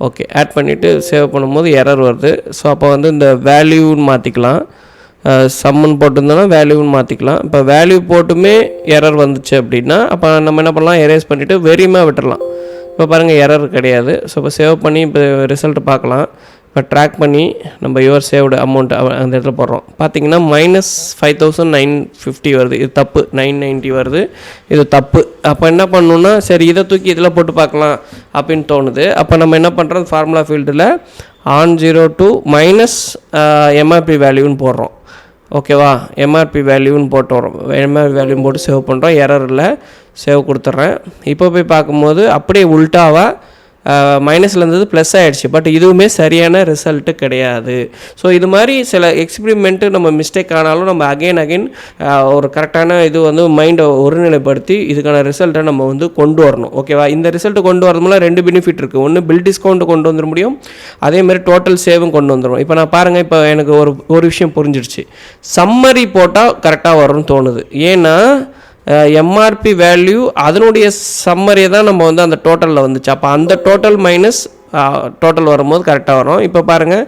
ஓகே, ஆட் பண்ணிவிட்டு சேவ் பண்ணும்போது எரர் வருது. ஸோ அப்போ வந்து இந்த வேல்யூன்னு மாற்றிக்கலாம். சம்முன்னு போட்டிருந்தோன்னா வேல்யூன்னு மாற்றிக்கலாம். இப்போ வேல்யூ போட்டுமே எரர் வந்துச்சு அப்படின்னா அப்போ நம்ம என்ன பண்ணலாம், எரேஸ் பண்ணிவிட்டு வெறியுமா விட்டுடலாம். இப்போ பாருங்கள் எரர் கிடையாது. ஸோ இப்போ சேவ் பண்ணி இப்போ ரிசல்ட் பார்க்கலாம். இப்போ ட்ராக் பண்ணி நம்ம யுவர் சேவ்டு அமௌண்ட் அந்த இடத்துல போடுறோம். பார்த்தீங்கன்னா -5950 வருது. இது தப்பு. 990 வருது, இது தப்பு. அப்போ என்ன பண்ணணுன்னா சரி இதை தூக்கி இதில் போட்டு பார்க்கலாம் அப்படின்னு தோணுது. அப்போ நம்ம என்ன பண்ணுறோம், ஃபார்முலா ஃபீல்டில் -02 எம்ஆர்பி வேல்யூன்னு போடுறோம். ஓகேவா, எம்ஆர்பி வேல்யூன்னு போட்டு வரோம். எம்ஆர்பி வேல்யூன்னு போட்டு சேவ் பண்ணுறோம். எரர் இல்லை, சேவ் கொடுத்துட்றேன். இப்போ போய் பார்க்கும்போது அப்படியே உல்ட்டாவாக மைனஸில் இருந்தது ப்ளஸ் ஆகிடுச்சு. பட் இதுவுமே சரியான ரிசல்ட்டு கிடையாது. ஸோ இது மாதிரி சில எக்ஸ்பிரிமெண்ட்டு நம்ம மிஸ்டேக் ஆனாலும் நம்ம அகெயின் ஒரு கரெக்டான இது வந்து மைண்டை ஒருநிலைப்படுத்தி இதுக்கான ரிசல்ட்டை நம்ம வந்து கொண்டு வரணும். ஓகேவா, இந்த ரிசல்ட்டு கொண்டு வரதுனால 2 பெனிஃபிட் இருக்குது. ஒன்று பில் டிஸ்கவுண்ட்டு கொண்டு வந்துட முடியும், அதேமாதிரி டோட்டல் சேவும் கொண்டு வந்துடும். இப்போ நான் பாருங்கள், இப்போ எனக்கு ஒரு விஷயம் புரிஞ்சிடுச்சு. சம்மரி போட்டால் கரெக்டாக வரும்னு தோணுது. ஏன்னா எம்ஆர்பி வேல்யூ அதனுடைய சம்மரியை தான் நம்ம வந்து அந்த டோட்டலில் வந்துச்சு. அப்போ அந்த டோட்டல் மைனஸ் டோட்டல் வரும்போது கரெக்டாக வரும். இப்போ பாருங்கள்,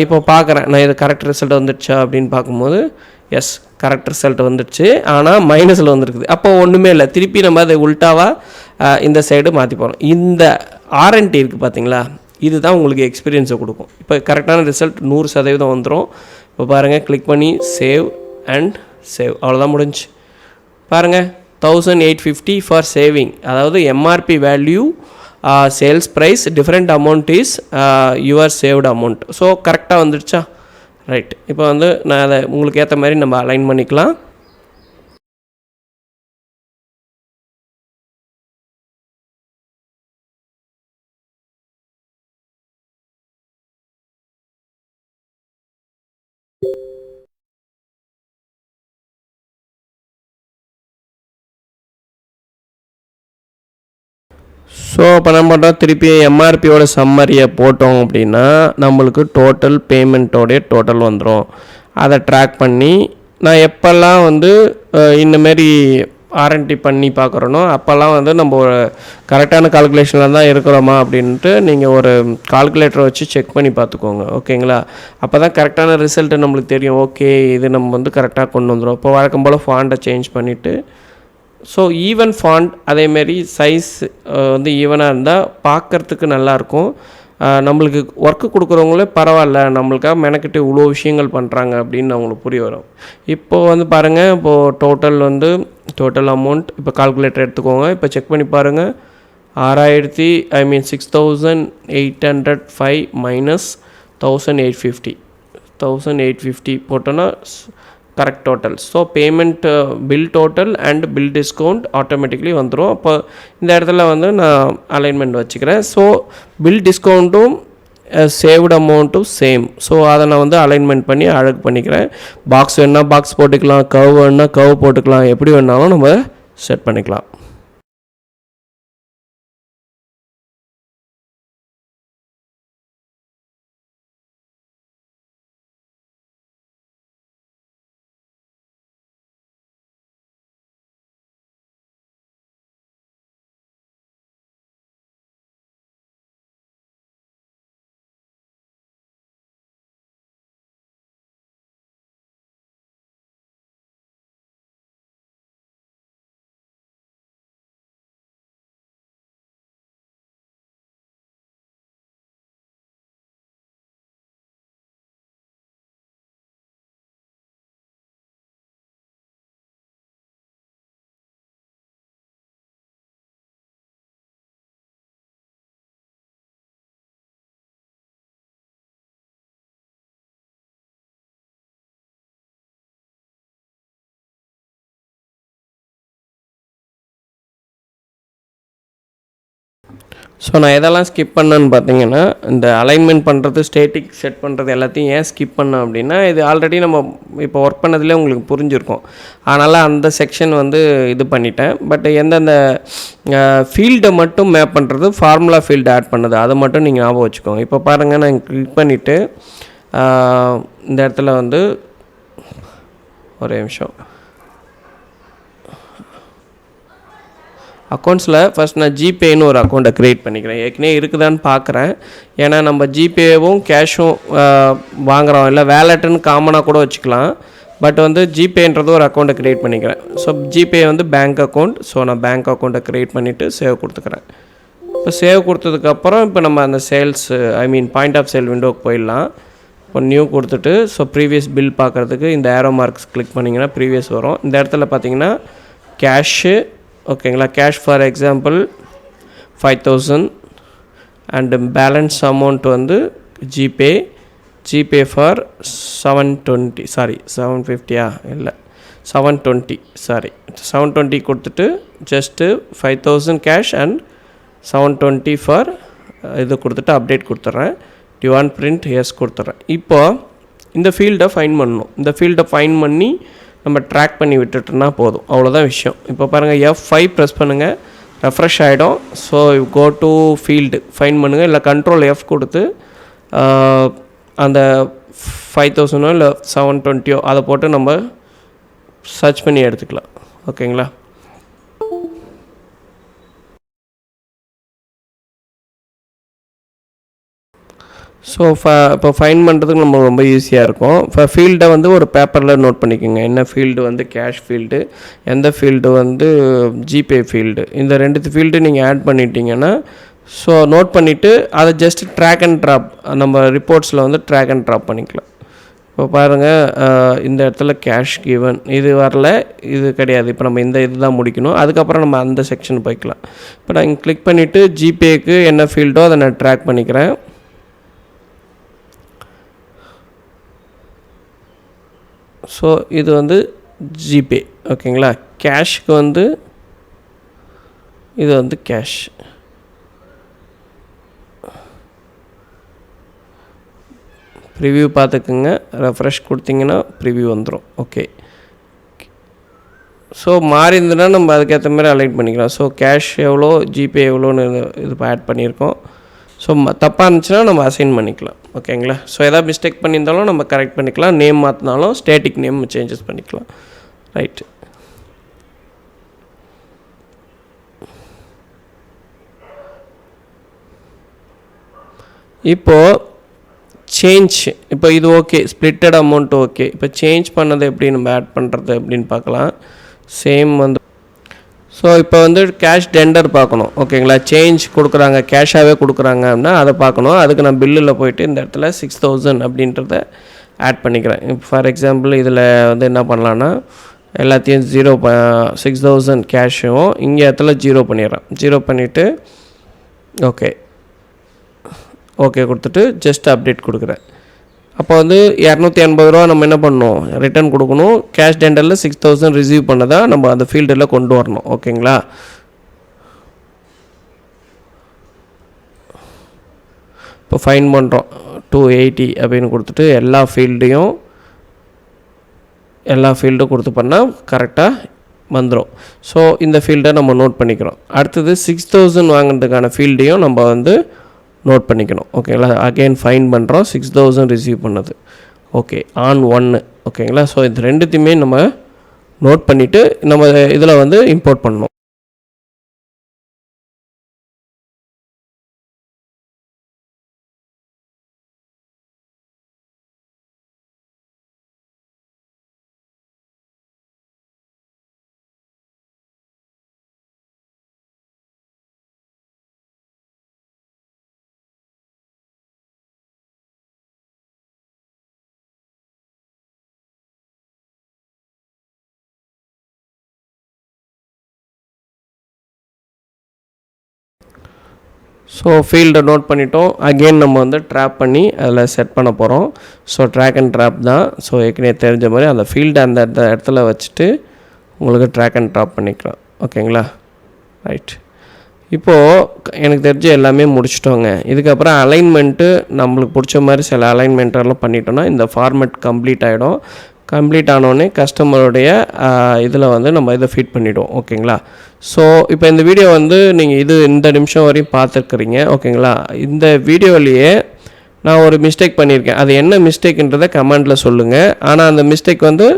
இப்போ பார்க்குறேன் நான் இது கரெக்ட் ரிசல்ட் வந்துடுச்சா அப்படின்னு பார்க்கும்போது எஸ், கரெக்ட் ரிசல்ட் வந்துடுச்சு. ஆனால் மைனஸில் வந்துருக்குது. அப்போ ஒன்றுமே இல்லை, திருப்பி நம்ம அதை உல்ட்டாவாக இந்த சைடு மாற்றி போகிறோம். இந்த ஆர்என்டி இருக்குது பார்த்தீங்களா, இதுதான் உங்களுக்கு எக்ஸ்பீரியன்ஸை கொடுக்கும். இப்போ கரெக்டான ரிசல்ட் 100% வந்துடும். இப்போ பாருங்கள், கிளிக் பண்ணி சேவ் அண்ட் சேவ், அவ்வளோதான் முடிஞ்சு. பாருங்கள் 1850 ஃபார் சேவிங், அதாவது MRP value sales price different amount is your saved amount. So கரெக்டாக வந்துடுச்சா, ரைட். இப்போ வந்து நான் அதை உங்களுக்கு ஏற்ற மாதிரி நம்ம அலைன் பண்ணிக்கலாம். ஸோ இப்போ நம்ம பண்ணுறோம், திருப்பி எம்ஆர்பியோட சம்மரியை போட்டோம் அப்படின்னா நம்மளுக்கு டோட்டல் பேமெண்ட்டோடைய டோட்டல் வந்துடும். அதை ட்ராக் பண்ணி நான் எப்போல்லாம் வந்து இந்தமாரி ஆர்என்டி பண்ணி பார்க்குறோனோ அப்போல்லாம் வந்து நம்ம ஒரு கரெக்டான கால்குலேஷனில் தான் இருக்கிறோமா அப்படின்ட்டு நீங்கள் ஒரு கால்குலேட்டரை வச்சு செக் பண்ணி பார்த்துக்கோங்க. ஓகேங்களா, அப்போ தான் கரெக்டான ரிசல்ட்டு நம்மளுக்கு தெரியும். ஓகே, இது நம்ம வந்து கரெக்டாக கொண்டு வந்துடும். இப்போ வழக்கம் போல் ஃபாண்ட்டை சேஞ்ச் பண்ணிவிட்டு ஸோ ஈவன் ஃபாண்ட், அதேமாரி சைஸ் வந்து ஈவனாக இருந்தால் பார்க்குறதுக்கு நல்லாயிருக்கும். நம்மளுக்கு ஒர்க்கு கொடுக்குறவங்களே பரவாயில்ல, நம்மளுக்காக மெனக்கிட்டு இவ்வளோ விஷயங்கள் பண்ணுறாங்க அப்படின்னு அவங்களுக்கு புரிய வரும். இப்போது வந்து பாருங்கள், இப்போது டோட்டல் அமௌண்ட் இப்போ கால்குலேட்டர் எடுத்துக்கோங்க. இப்போ செக் பண்ணி பாருங்கள், 6805 மைனஸ் 1850 போட்டோன்னா correct total. So payment bill total and bill discount automatically வந்துடும். அப்போ இந்த இடத்துல வந்து நான் அலைன்மெண்ட் வச்சுக்கிறேன். ஸோ பில் டிஸ்கவுண்ட்டும் சேவ்டு அமௌண்ட்டும் சேம். ஸோ அதை நான் வந்து அலைன்மெண்ட் பண்ணி அழகு பண்ணிக்கிறேன். பாக்ஸ் வேணால் பாக்ஸ் போட்டுக்கலாம், கர்வ் வேணால் கர்வ் போட்டுக்கலாம், எப்படி வேணாலும் நம்ம செட் பண்ணிக்கலாம். ஸோ நான் எதெல்லாம் ஸ்கிப் பண்ணேன்னு பார்த்தீங்கன்னா, இந்த அலைன்மெண்ட் பண்ணுறது, ஸ்டேட்டிக் செட் பண்ணுறது எல்லாத்தையும் ஏன் ஸ்கிப் பண்ணேன் அப்படின்னா, இது ஆல்ரெடி நம்ம இப்போ ஒர்க் பண்ணதுலேயே உங்களுக்கு புரிஞ்சிருக்கும். அதனால் அந்த செக்ஷன் வந்து இது பண்ணிட்டேன். பட் எந்தெந்த ஃபீல்டை மட்டும் மேப் பண்ணுறது, ஃபார்முலா ஃபீல்டு ஆட் பண்ணது, அதை மட்டும் நீங்கள் ஞாபகம் வச்சுக்கோங்க. இப்போ பாருங்கள், நான் கிளிக் பண்ணிவிட்டு இந்த இடத்துல வந்து ஒரே நிமிஷம் அக்கௌண்ட்ஸில் ஃபஸ்ட் நான் ஜிபேன்னு ஒரு அக்கௌண்ட்டை க்ரியேட் பண்ணிக்கிறேன். ஏற்கனவே இருக்குதான்னு பார்க்குறேன். ஏன்னா நம்ம ஜிபேவும் கேஷும் வாங்குகிறோம், இல்லை வேலெட்டுன்னு காமனாக கூட வச்சுக்கலாம். பட் வந்து ஜிபேன்றது ஒரு அக்கௌண்ட்டை க்ரியேட் பண்ணிக்கிறேன். ஸோ ஜிபே வந்து பேங்க் அக்கௌண்ட். ஸோ நான் பேங்க் அக்கௌண்ட்டை க்ரியேட் பண்ணிவிட்டு சேவ் கொடுத்துக்கிறேன். இப்போ சேவ் கொடுத்ததுக்கப்புறம் இப்போ நம்ம அந்த சேல்ஸ் பாயிண்ட் ஆஃப் சேல் விண்டோவுக்கு போயிடலாம். இப்போ நியூ கொடுத்துட்டு ஸோ ப்ரீவியஸ் பில் பார்க்குறதுக்கு இந்த ஏரோ மார்க்ஸ் கிளிக் பண்ணிங்கன்னா ப்ரீவியஸ் வரும். இந்த இடத்துல பார்த்தீங்கன்னா கேஷு, ஓகேங்களா, cash for example 5000 and balance amount வந்து ஜிபே ஃபார் 750 இல்லை 720 கொடுத்துட்டு ஜஸ்ட்டு 5000 கேஷ் அண்ட் 720 ஃபார் இது கொடுத்துட்டு அப்டேட் கொடுத்துட்றேன். டிவான் பிரிண்ட் எஸ் கொடுத்துட்றேன். இப்போது இந்த ஃபீல்டை ஃபைன் பண்ணணும். இந்த ஃபீல்டை ஃபைன் பண்ணி நம்ம ட்ராக் பண்ணி விட்டுட்டோன்னா போதும், அவ்வளோதான் விஷயம். இப்போ பாருங்கள், F5 ப்ரெஸ் பண்ணுங்கள், ரெஃப்ரெஷ் ஆகிடும். So go to field fine பண்ணுங்கள், இல்லை கண்ட்ரோல் F கொடுத்து அந்த 5000 இல்லை 720 அதை போட்டு நம்ம சர்ச் பண்ணி எடுத்துக்கலாம். ஓகேங்களா. ஸோ இப்போ ஃபைன் பண்ணுறதுக்கு நம்ம ரொம்ப ஈஸியாக இருக்கும். இப்போ ஃபீல்டை வந்து ஒரு பேப்பரில் நோட் பண்ணிக்கோங்க. என்ன ஃபீல்டு வந்து கேஷ் ஃபீல்டு, எந்த ஃபீல்டு வந்து ஜிபே ஃபீல்டு, இந்த 2 ஃபீல்டு நீங்கள் ஆட் பண்ணிட்டீங்கன்னா ஸோ நோட் பண்ணிவிட்டு அதை ஜஸ்ட் ட்ராக் அண்ட் ட்ராப் நம்ம ரிப்போர்ட்ஸில் வந்து ட்ராக் அண்ட் ட்ராப் பண்ணிக்கலாம். இப்போ பாருங்கள், இந்த இடத்துல கேஷ் கிவன் இது வரல, இது கிடையாது. இப்போ நம்ம இந்த இது தான் முடிக்கணும். அதுக்கப்புறம் நம்ம அந்த செக்ஷன் போய்க்கலாம். இப்போ நான் இங்கே கிளிக் பண்ணிவிட்டு ஜிபேக்கு என்ன ஃபீல்டோ அதை நான் ட்ராக் பண்ணிக்கிறேன். ஸோ இது வந்து ஜிபே, ஓகேங்களா. கேஷ்க்கு வந்து இது வந்து கேஷ். ப்ரிவ்யூ பார்த்துக்குங்க, ரெஃப்ரெஷ் கொடுத்தீங்கன்னா ப்ரிவ்யூ வந்துடும். ஓகே, ஸோ மாறி இருந்ததுன்னா நம்ம அதுக்கேற்ற மாதிரி அலைட் பண்ணிக்கலாம். ஸோ கேஷ் எவ்வளோ, ஜிபே எவ்வளோன்னு இது ஆட் பண்ணியிருக்கோம். ஸோ தப்பாக இருந்துச்சுன்னா நம்ம அசைன் பண்ணிக்கலாம். ஓகேங்களா. ஸோ எதாவது மிஸ்டேக் பண்ணியிருந்தாலும் நம்ம கரெக்ட் பண்ணிக்கலாம். நேம் மாற்றினாலும் ஸ்டேட்டிக் நேம் சேஞ்சஸ் பண்ணிக்கலாம். ரைட்டு. இப்போது சேஞ்ச், இப்போ இது ஓகே, ஸ்ப்ளிட்டட் அமௌண்ட் ஓகே. இப்போ சேஞ்ச் பண்ணதை எப்படி நம்ம ஆட் பண்ணுறது அப்படின்னு பார்க்கலாம். சேம் வந்து ஸோ இப்போ வந்து கேஷ் டெண்டர் பார்க்கணும். ஓகேங்களா. சேஞ்ச் கொடுக்குறாங்க, கேஷாகவே கொடுக்குறாங்க அப்படின்னா அதை பார்க்கணும். அதுக்கு நான் பில்லில் போய்ட்டு இந்த இடத்துல 6000 அப்படின்றத ஆட் பண்ணிக்கிறேன். இப்போ ஃபார் எக்ஸாம்பிள் இதில் வந்து என்ன பண்ணலான்னா எல்லாத்தையும் 6000 கேஷும் இங்கே இடத்துல 0 பண்ணிடுறேன். 0 பண்ணிவிட்டு ஓகே கொடுத்துட்டு ஜஸ்ட் அப்டேட் கொடுக்குறேன். அப்போ வந்து 280 ரூபா நம்ம என்ன பண்ணணும், ரிட்டர்ன் கொடுக்கணும். கேஷ் டெண்டரில் 6000 ரிசீவ் பண்ணதாக நம்ம அந்த ஃபீல்டில் கொண்டு வரணும். ஓகேங்களா. இப்போ ஃபைன் பண்ணுறோம் 280 அப்படின்னு கொடுத்துட்டு எல்லா ஃபீல்டும் கொடுத்து பண்ணால் கரெக்டாக வந்துடும். ஸோ இந்த ஃபீல்டை நம்ம நோட் பண்ணிக்கிறோம். அடுத்தது 6000 வாங்கினதுக்கான ஃபீல்டையும் நம்ம வந்து நோட் பண்ணிக்கணும். ஓகேங்களா. அகெயின் ஃபைன் பண்ணுறோம், 6000 ரிசீவ் பண்ணது. Okay, on 1. ஓகேங்களா. ஸோ இது 2த்தையுமே நம்ம நோட் பண்ணிவிட்டு நம்ம இதில் வந்து இம்போர்ட் பண்ணணும். ஸோ ஃபீல்டை நோட் பண்ணிட்டோம். அகெயின் நம்ம வந்து ட்ராப் பண்ணி அதில் செட் பண்ண போகிறோம். ஸோ ட்ராக் அண்ட் ட்ராப் தான். ஸோ ஏற்கனவே தெரிஞ்ச மாதிரி அந்த ஃபீல்டை அந்த இடத்துல வச்சுட்டு உங்களுக்கு ட்ராக் அண்ட் ட்ராப் பண்ணிக்கலாம். ஓகேங்களா. ரைட். இப்போது எனக்கு தெரிஞ்ச எல்லாமே முடிச்சிட்டோங்க. இதுக்கப்புறம் அலைன்மெண்ட்டு நம்மளுக்கு பிடிச்ச மாதிரி சில அலைன்மெண்ட்டெல்லாம் பண்ணிட்டோன்னா இந்த ஃபார்மேட் கம்ப்ளீட் ஆகிடும். கம்ப்ளீட் ஆனோடனே கஸ்டமருடைய இதில் வந்து நம்ம இதை ஃபிட் பண்ணிவிடுவோம். ஓகேங்களா? ஸோ இப்போ இந்த வீடியோ வந்து நீங்கள் இந்த நிமிஷம் வரையும் பார்த்துருக்குறீங்க. ஓகேங்களா? இந்த வீடியோவிலேயே நான் ஒரு மிஸ்டேக் பண்ணியிருக்கேன். அது என்ன மிஸ்டேக்குன்றதை கமெண்டில் சொல்லுங்கள். ஆனால் அந்த மிஸ்டேக் வந்து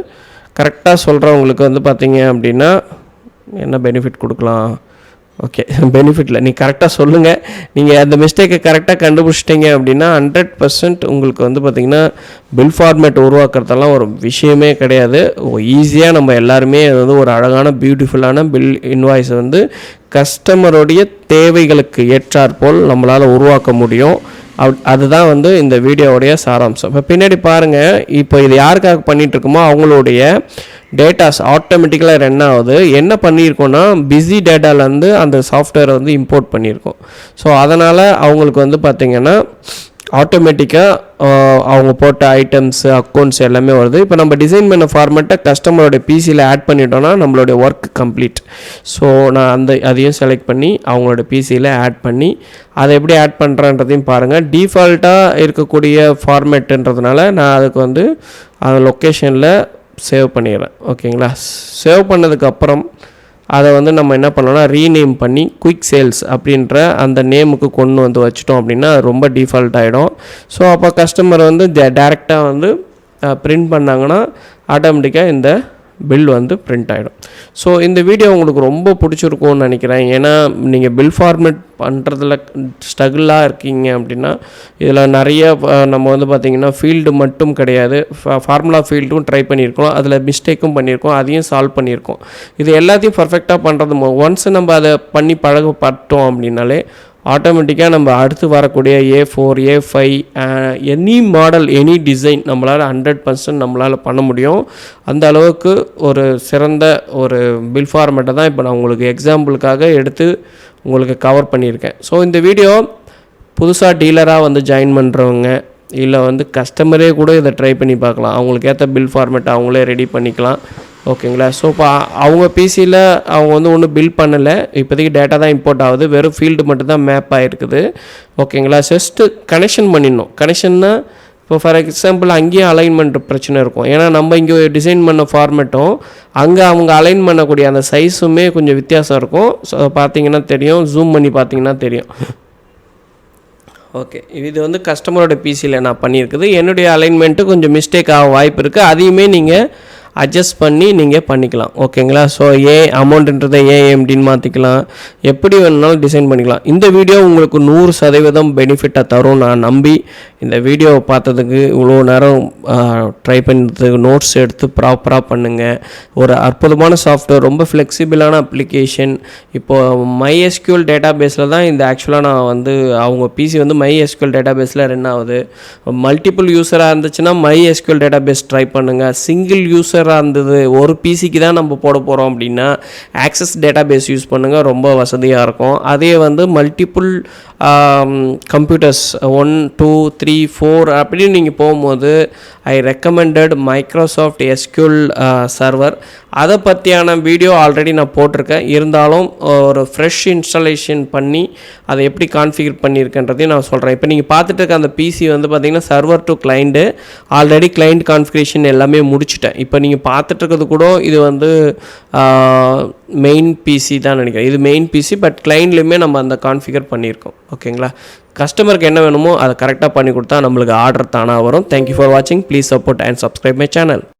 கரெக்டாக சொல்கிறவங்களுக்கு வந்து பார்த்தீங்க அப்படின்னா என்ன பெனிஃபிட் கொடுக்கலாம்? ஓகே, பெனிஃபிட்டில் நீங்கள் கரெக்டாக சொல்லுங்கள். நீங்கள் அந்த மிஸ்டேக்கை கரெக்டாக கண்டுபிடிச்சிட்டிங்க அப்படின்னா 100% உங்களுக்கு வந்து பார்த்திங்கன்னா பில் ஃபார்மேட் உருவாக்குறதெல்லாம் ஒரு விஷயமே கிடையாது. ஈஸியாக நம்ம எல்லாருமே அது வந்து ஒரு அழகான பியூட்டிஃபுல்லான பில் இன்வாய்ஸை வந்து கஸ்டமருடைய தேவைகளுக்கு ஏற்றாற்போல் நம்மளால் உருவாக்க முடியும். அதுதான் வந்து இந்த வீடியோவுடைய சாராம்சம். இப்போ பின்னாடி பாருங்கள், இப்போ இது யாருக்காக பண்ணிகிட்ருக்கோமோ அவங்களுடைய டேட்டாஸ் ஆட்டோமேட்டிக்கலாக ரன் ஆகுது. என்ன பண்ணியிருக்கோன்னா பிஸி டேட்டாலேருந்து அந்த சாஃப்ட்வேரை வந்து இம்போர்ட் பண்ணியிருக்கோம். ஸோ அதனால் அவங்களுக்கு வந்து பார்த்திங்கன்னா ஆட்டோமேட்டிக்காக அவங்க போட்ட ஐட்டம்ஸு அக்கௌண்ட்ஸ் எல்லாமே வருது. இப்போ நம்ம டிசைன் பண்ண ஃபார்மேட்டை கஸ்டமரோட பிசியில் ஆட் பண்ணிட்டோன்னா நம்மளுடைய ஒர்க் கம்ப்ளீட். ஸோ நான் அதையும் செலக்ட் பண்ணி அவங்களோட பிசியில் ஆட் பண்ணி அதை எப்படி ஆட் பண்ணுறேன்றதையும் பாருங்கள். டிஃபால்ட்டாக இருக்கக்கூடிய ஃபார்மேட்டுன்றதுனால நான் அதுக்கு வந்து அந்த லொக்கேஷனில் சேவ் பண்ணிடுறேன். ஓகேங்களா? சேவ் பண்ணதுக்கப்புறம் அதை வந்து நம்ம என்ன பண்ணோம்னா ரீநேம் பண்ணி குயிக் சேல்ஸ் அப்படின்ற அந்த நேமுக்கு கொண்டு வந்து வச்சிட்டோம் அப்படின்னா அது ரொம்ப டிஃபால்ட் ஆகிடும். ஸோ அப்போ கஸ்டமர் வந்து டேரெக்டாக வந்து பிரிண்ட் பண்ணாங்கன்னா ஆட்டோமேட்டிக்காக இந்த பில் வந்து பிரிண்ட் ஆகிடும். ஸோ இந்த வீடியோ உங்களுக்கு ரொம்ப பிடிச்சிருக்கும்னு நினைக்கிறேன். ஏன்னா நீங்கள் பில் ஃபார்மேட் பண்ணுறதுல ஸ்ட்ரகிளாக இருக்கீங்க அப்படின்னா இதில் நிறைய நம்ம வந்து பார்த்திங்கன்னா ஃபீல்டு மட்டும் கிடையாது, ஃபார்முலா ஃபீல்டும் ட்ரை பண்ணியிருக்கோம், அதில் மிஸ்டேக்கும் பண்ணியிருக்கோம், அதையும் சால்வ் பண்ணியிருக்கோம். இது எல்லாத்தையும் பர்ஃபெக்டாக பண்ணுறது ஒன்ஸ் நம்ம அதை பண்ணி பழகப்பட்டோம் அப்படின்னாலே ஆட்டோமேட்டிக்காக நம்ம அடுத்து வரக்கூடிய A4 A5 any model any design நம்மளால் 100% நம்மளால் பண்ண முடியும். அந்த அளவுக்கு ஒரு சிறந்த ஒரு பில் ஃபார்மேட்டை தான் இப்போ நான் உங்களுக்கு எக்ஸாம்பிளுக்காக எடுத்து உங்களுக்கு கவர் பண்ணியிருக்கேன். ஸோ இந்த வீடியோ புதுசாக டீலராக வந்து ஜாயின் பண்ணுறவங்க இல்லை வந்து கஸ்டமரே கூட இதை ட்ரை பண்ணி பார்க்கலாம். அவங்களுக்கு ஏற்ற பில் ஃபார்மேட்டை அவங்களே ரெடி பண்ணிக்கலாம். ஓகேங்களா? ஸோ இப்போ அவங்க பிசியில் அவங்க வந்து ஒன்றும் பில் பண்ணலை, இப்போதைக்கு டேட்டா தான் இம்போர்ட் ஆகுது, வெறும் ஃபீல்டு மட்டும்தான் மேப் ஆகிருக்குது. ஓகேங்களா? ஜஸ்ட்டு கனெக்ஷன் பண்ணிடணும். கனெக்ஷன்னா இப்போ ஃபார் எக்ஸாம்பிள் அங்கேயும் அலைன்மெண்ட் பிரச்சனை இருக்கும். ஏன்னா நம்ம இங்கே டிசைன் பண்ண ஃபார்மேட்டும் அங்கே அவங்க அலைன் பண்ணக்கூடிய அந்த சைஸுமே கொஞ்சம் வித்தியாசம் இருக்கும். ஸோ பார்த்தீங்கன்னா தெரியும், ஜூம் பண்ணி பார்த்தீங்கன்னா தெரியும். ஓகே, இது வந்து கஸ்டமரோட பிசியில் நான் பண்ணியிருக்குது. என்னுடைய அலைன்மெண்ட்டு கொஞ்சம் மிஸ்டேக் ஆக வாய்ப்பு இருக்குது. அதையுமே நீங்கள் அட்ஜஸ்ட் பண்ணி நீங்கள் பண்ணிக்கலாம். ஓகேங்களா? ஸோ அமௌண்ட்டுன்றதை ஏஎம்டின்னு மாற்றிக்கலாம், எப்படி வேணுனாலும் டிசைன் பண்ணிக்கலாம். இந்த வீடியோ உங்களுக்கு 100% பெனிஃபிட்டாக தரும் நான் நம்பி இந்த வீடியோவை பார்த்ததுக்கு இவ்வளோ நேரம் ட்ரை பண்ணுறதுக்கு நோட்ஸ் எடுத்து ப்ராப்பராக பண்ணுங்கள். ஒரு அற்புதமான சாஃப்ட்வேர், ரொம்ப ஃப்ளெக்சிபிளான அப்ளிகேஷன். இப்போது MySQL டேட்டா பேஸில் தான் இந்த ஆக்சுவலாக நான் வந்து அவங்க பிசி வந்து MySQL டேட்டா பேஸில் ரன் ஆகுது. மல்டிபிள் யூஸராக இருந்துச்சுன்னா MySQL டேட்டா பேஸ் ட்ரை பண்ணுங்கள். சிங்கிள் யூஸர் இருந்தது ஒரு பிசிக்கு தான் நம்ம போட போகிறோம் அப்படின்னா ஆக்சஸ் டேட்டா பேஸ் யூஸ் பண்ணுங்கள், ரொம்ப வசதியாக இருக்கும். அதே வந்து மல்டிபிள் கம்ப்யூட்டர்ஸ் 1 2 3 4 அப்படின்னு நீங்கள் போகும்போது ஐ ரெக்கமெண்டட் மைக்ரோசாஃப்ட் SQL சர்வர். அதை பற்றியான வீடியோ ஆல்ரெடி நான் போட்டிருக்கேன். இருந்தாலும் ஒரு ஃப்ரெஷ் இன்ஸ்டாலேஷன் பண்ணி அதை எப்படி கான்ஃபிகர் பண்ணியிருக்கேன்றதையும் நான் சொல்கிறேன். இப்போ நீங்கள் பார்த்துட்டு இருக்க அந்த பிசி வந்து பார்த்திங்கன்னா server to client, already client configuration எல்லாமே முடிச்சுட்டேன். இப்போ நீங்கள் பார்த்துட்டு இருக்கிறது கூட இது வந்து மெயின் பிசி தான் நினைக்கிறேன். இது மெயின் பிசி, பட் கிளைண்ட்லேயுமே நம்ம அந்த கான்ஃபிகர் பண்ணியிருக்கோம். ஓகேங்களா? கஸ்டமருக்கு என்ன வேணுமோ அதை கரெக்டாக பண்ணி கொடுத்தா நம்மளுக்கு ஆர்டர் தானாக வரும். தேங்க்யூ ஃபார் வாட்சிங். Please support and subscribe my channel.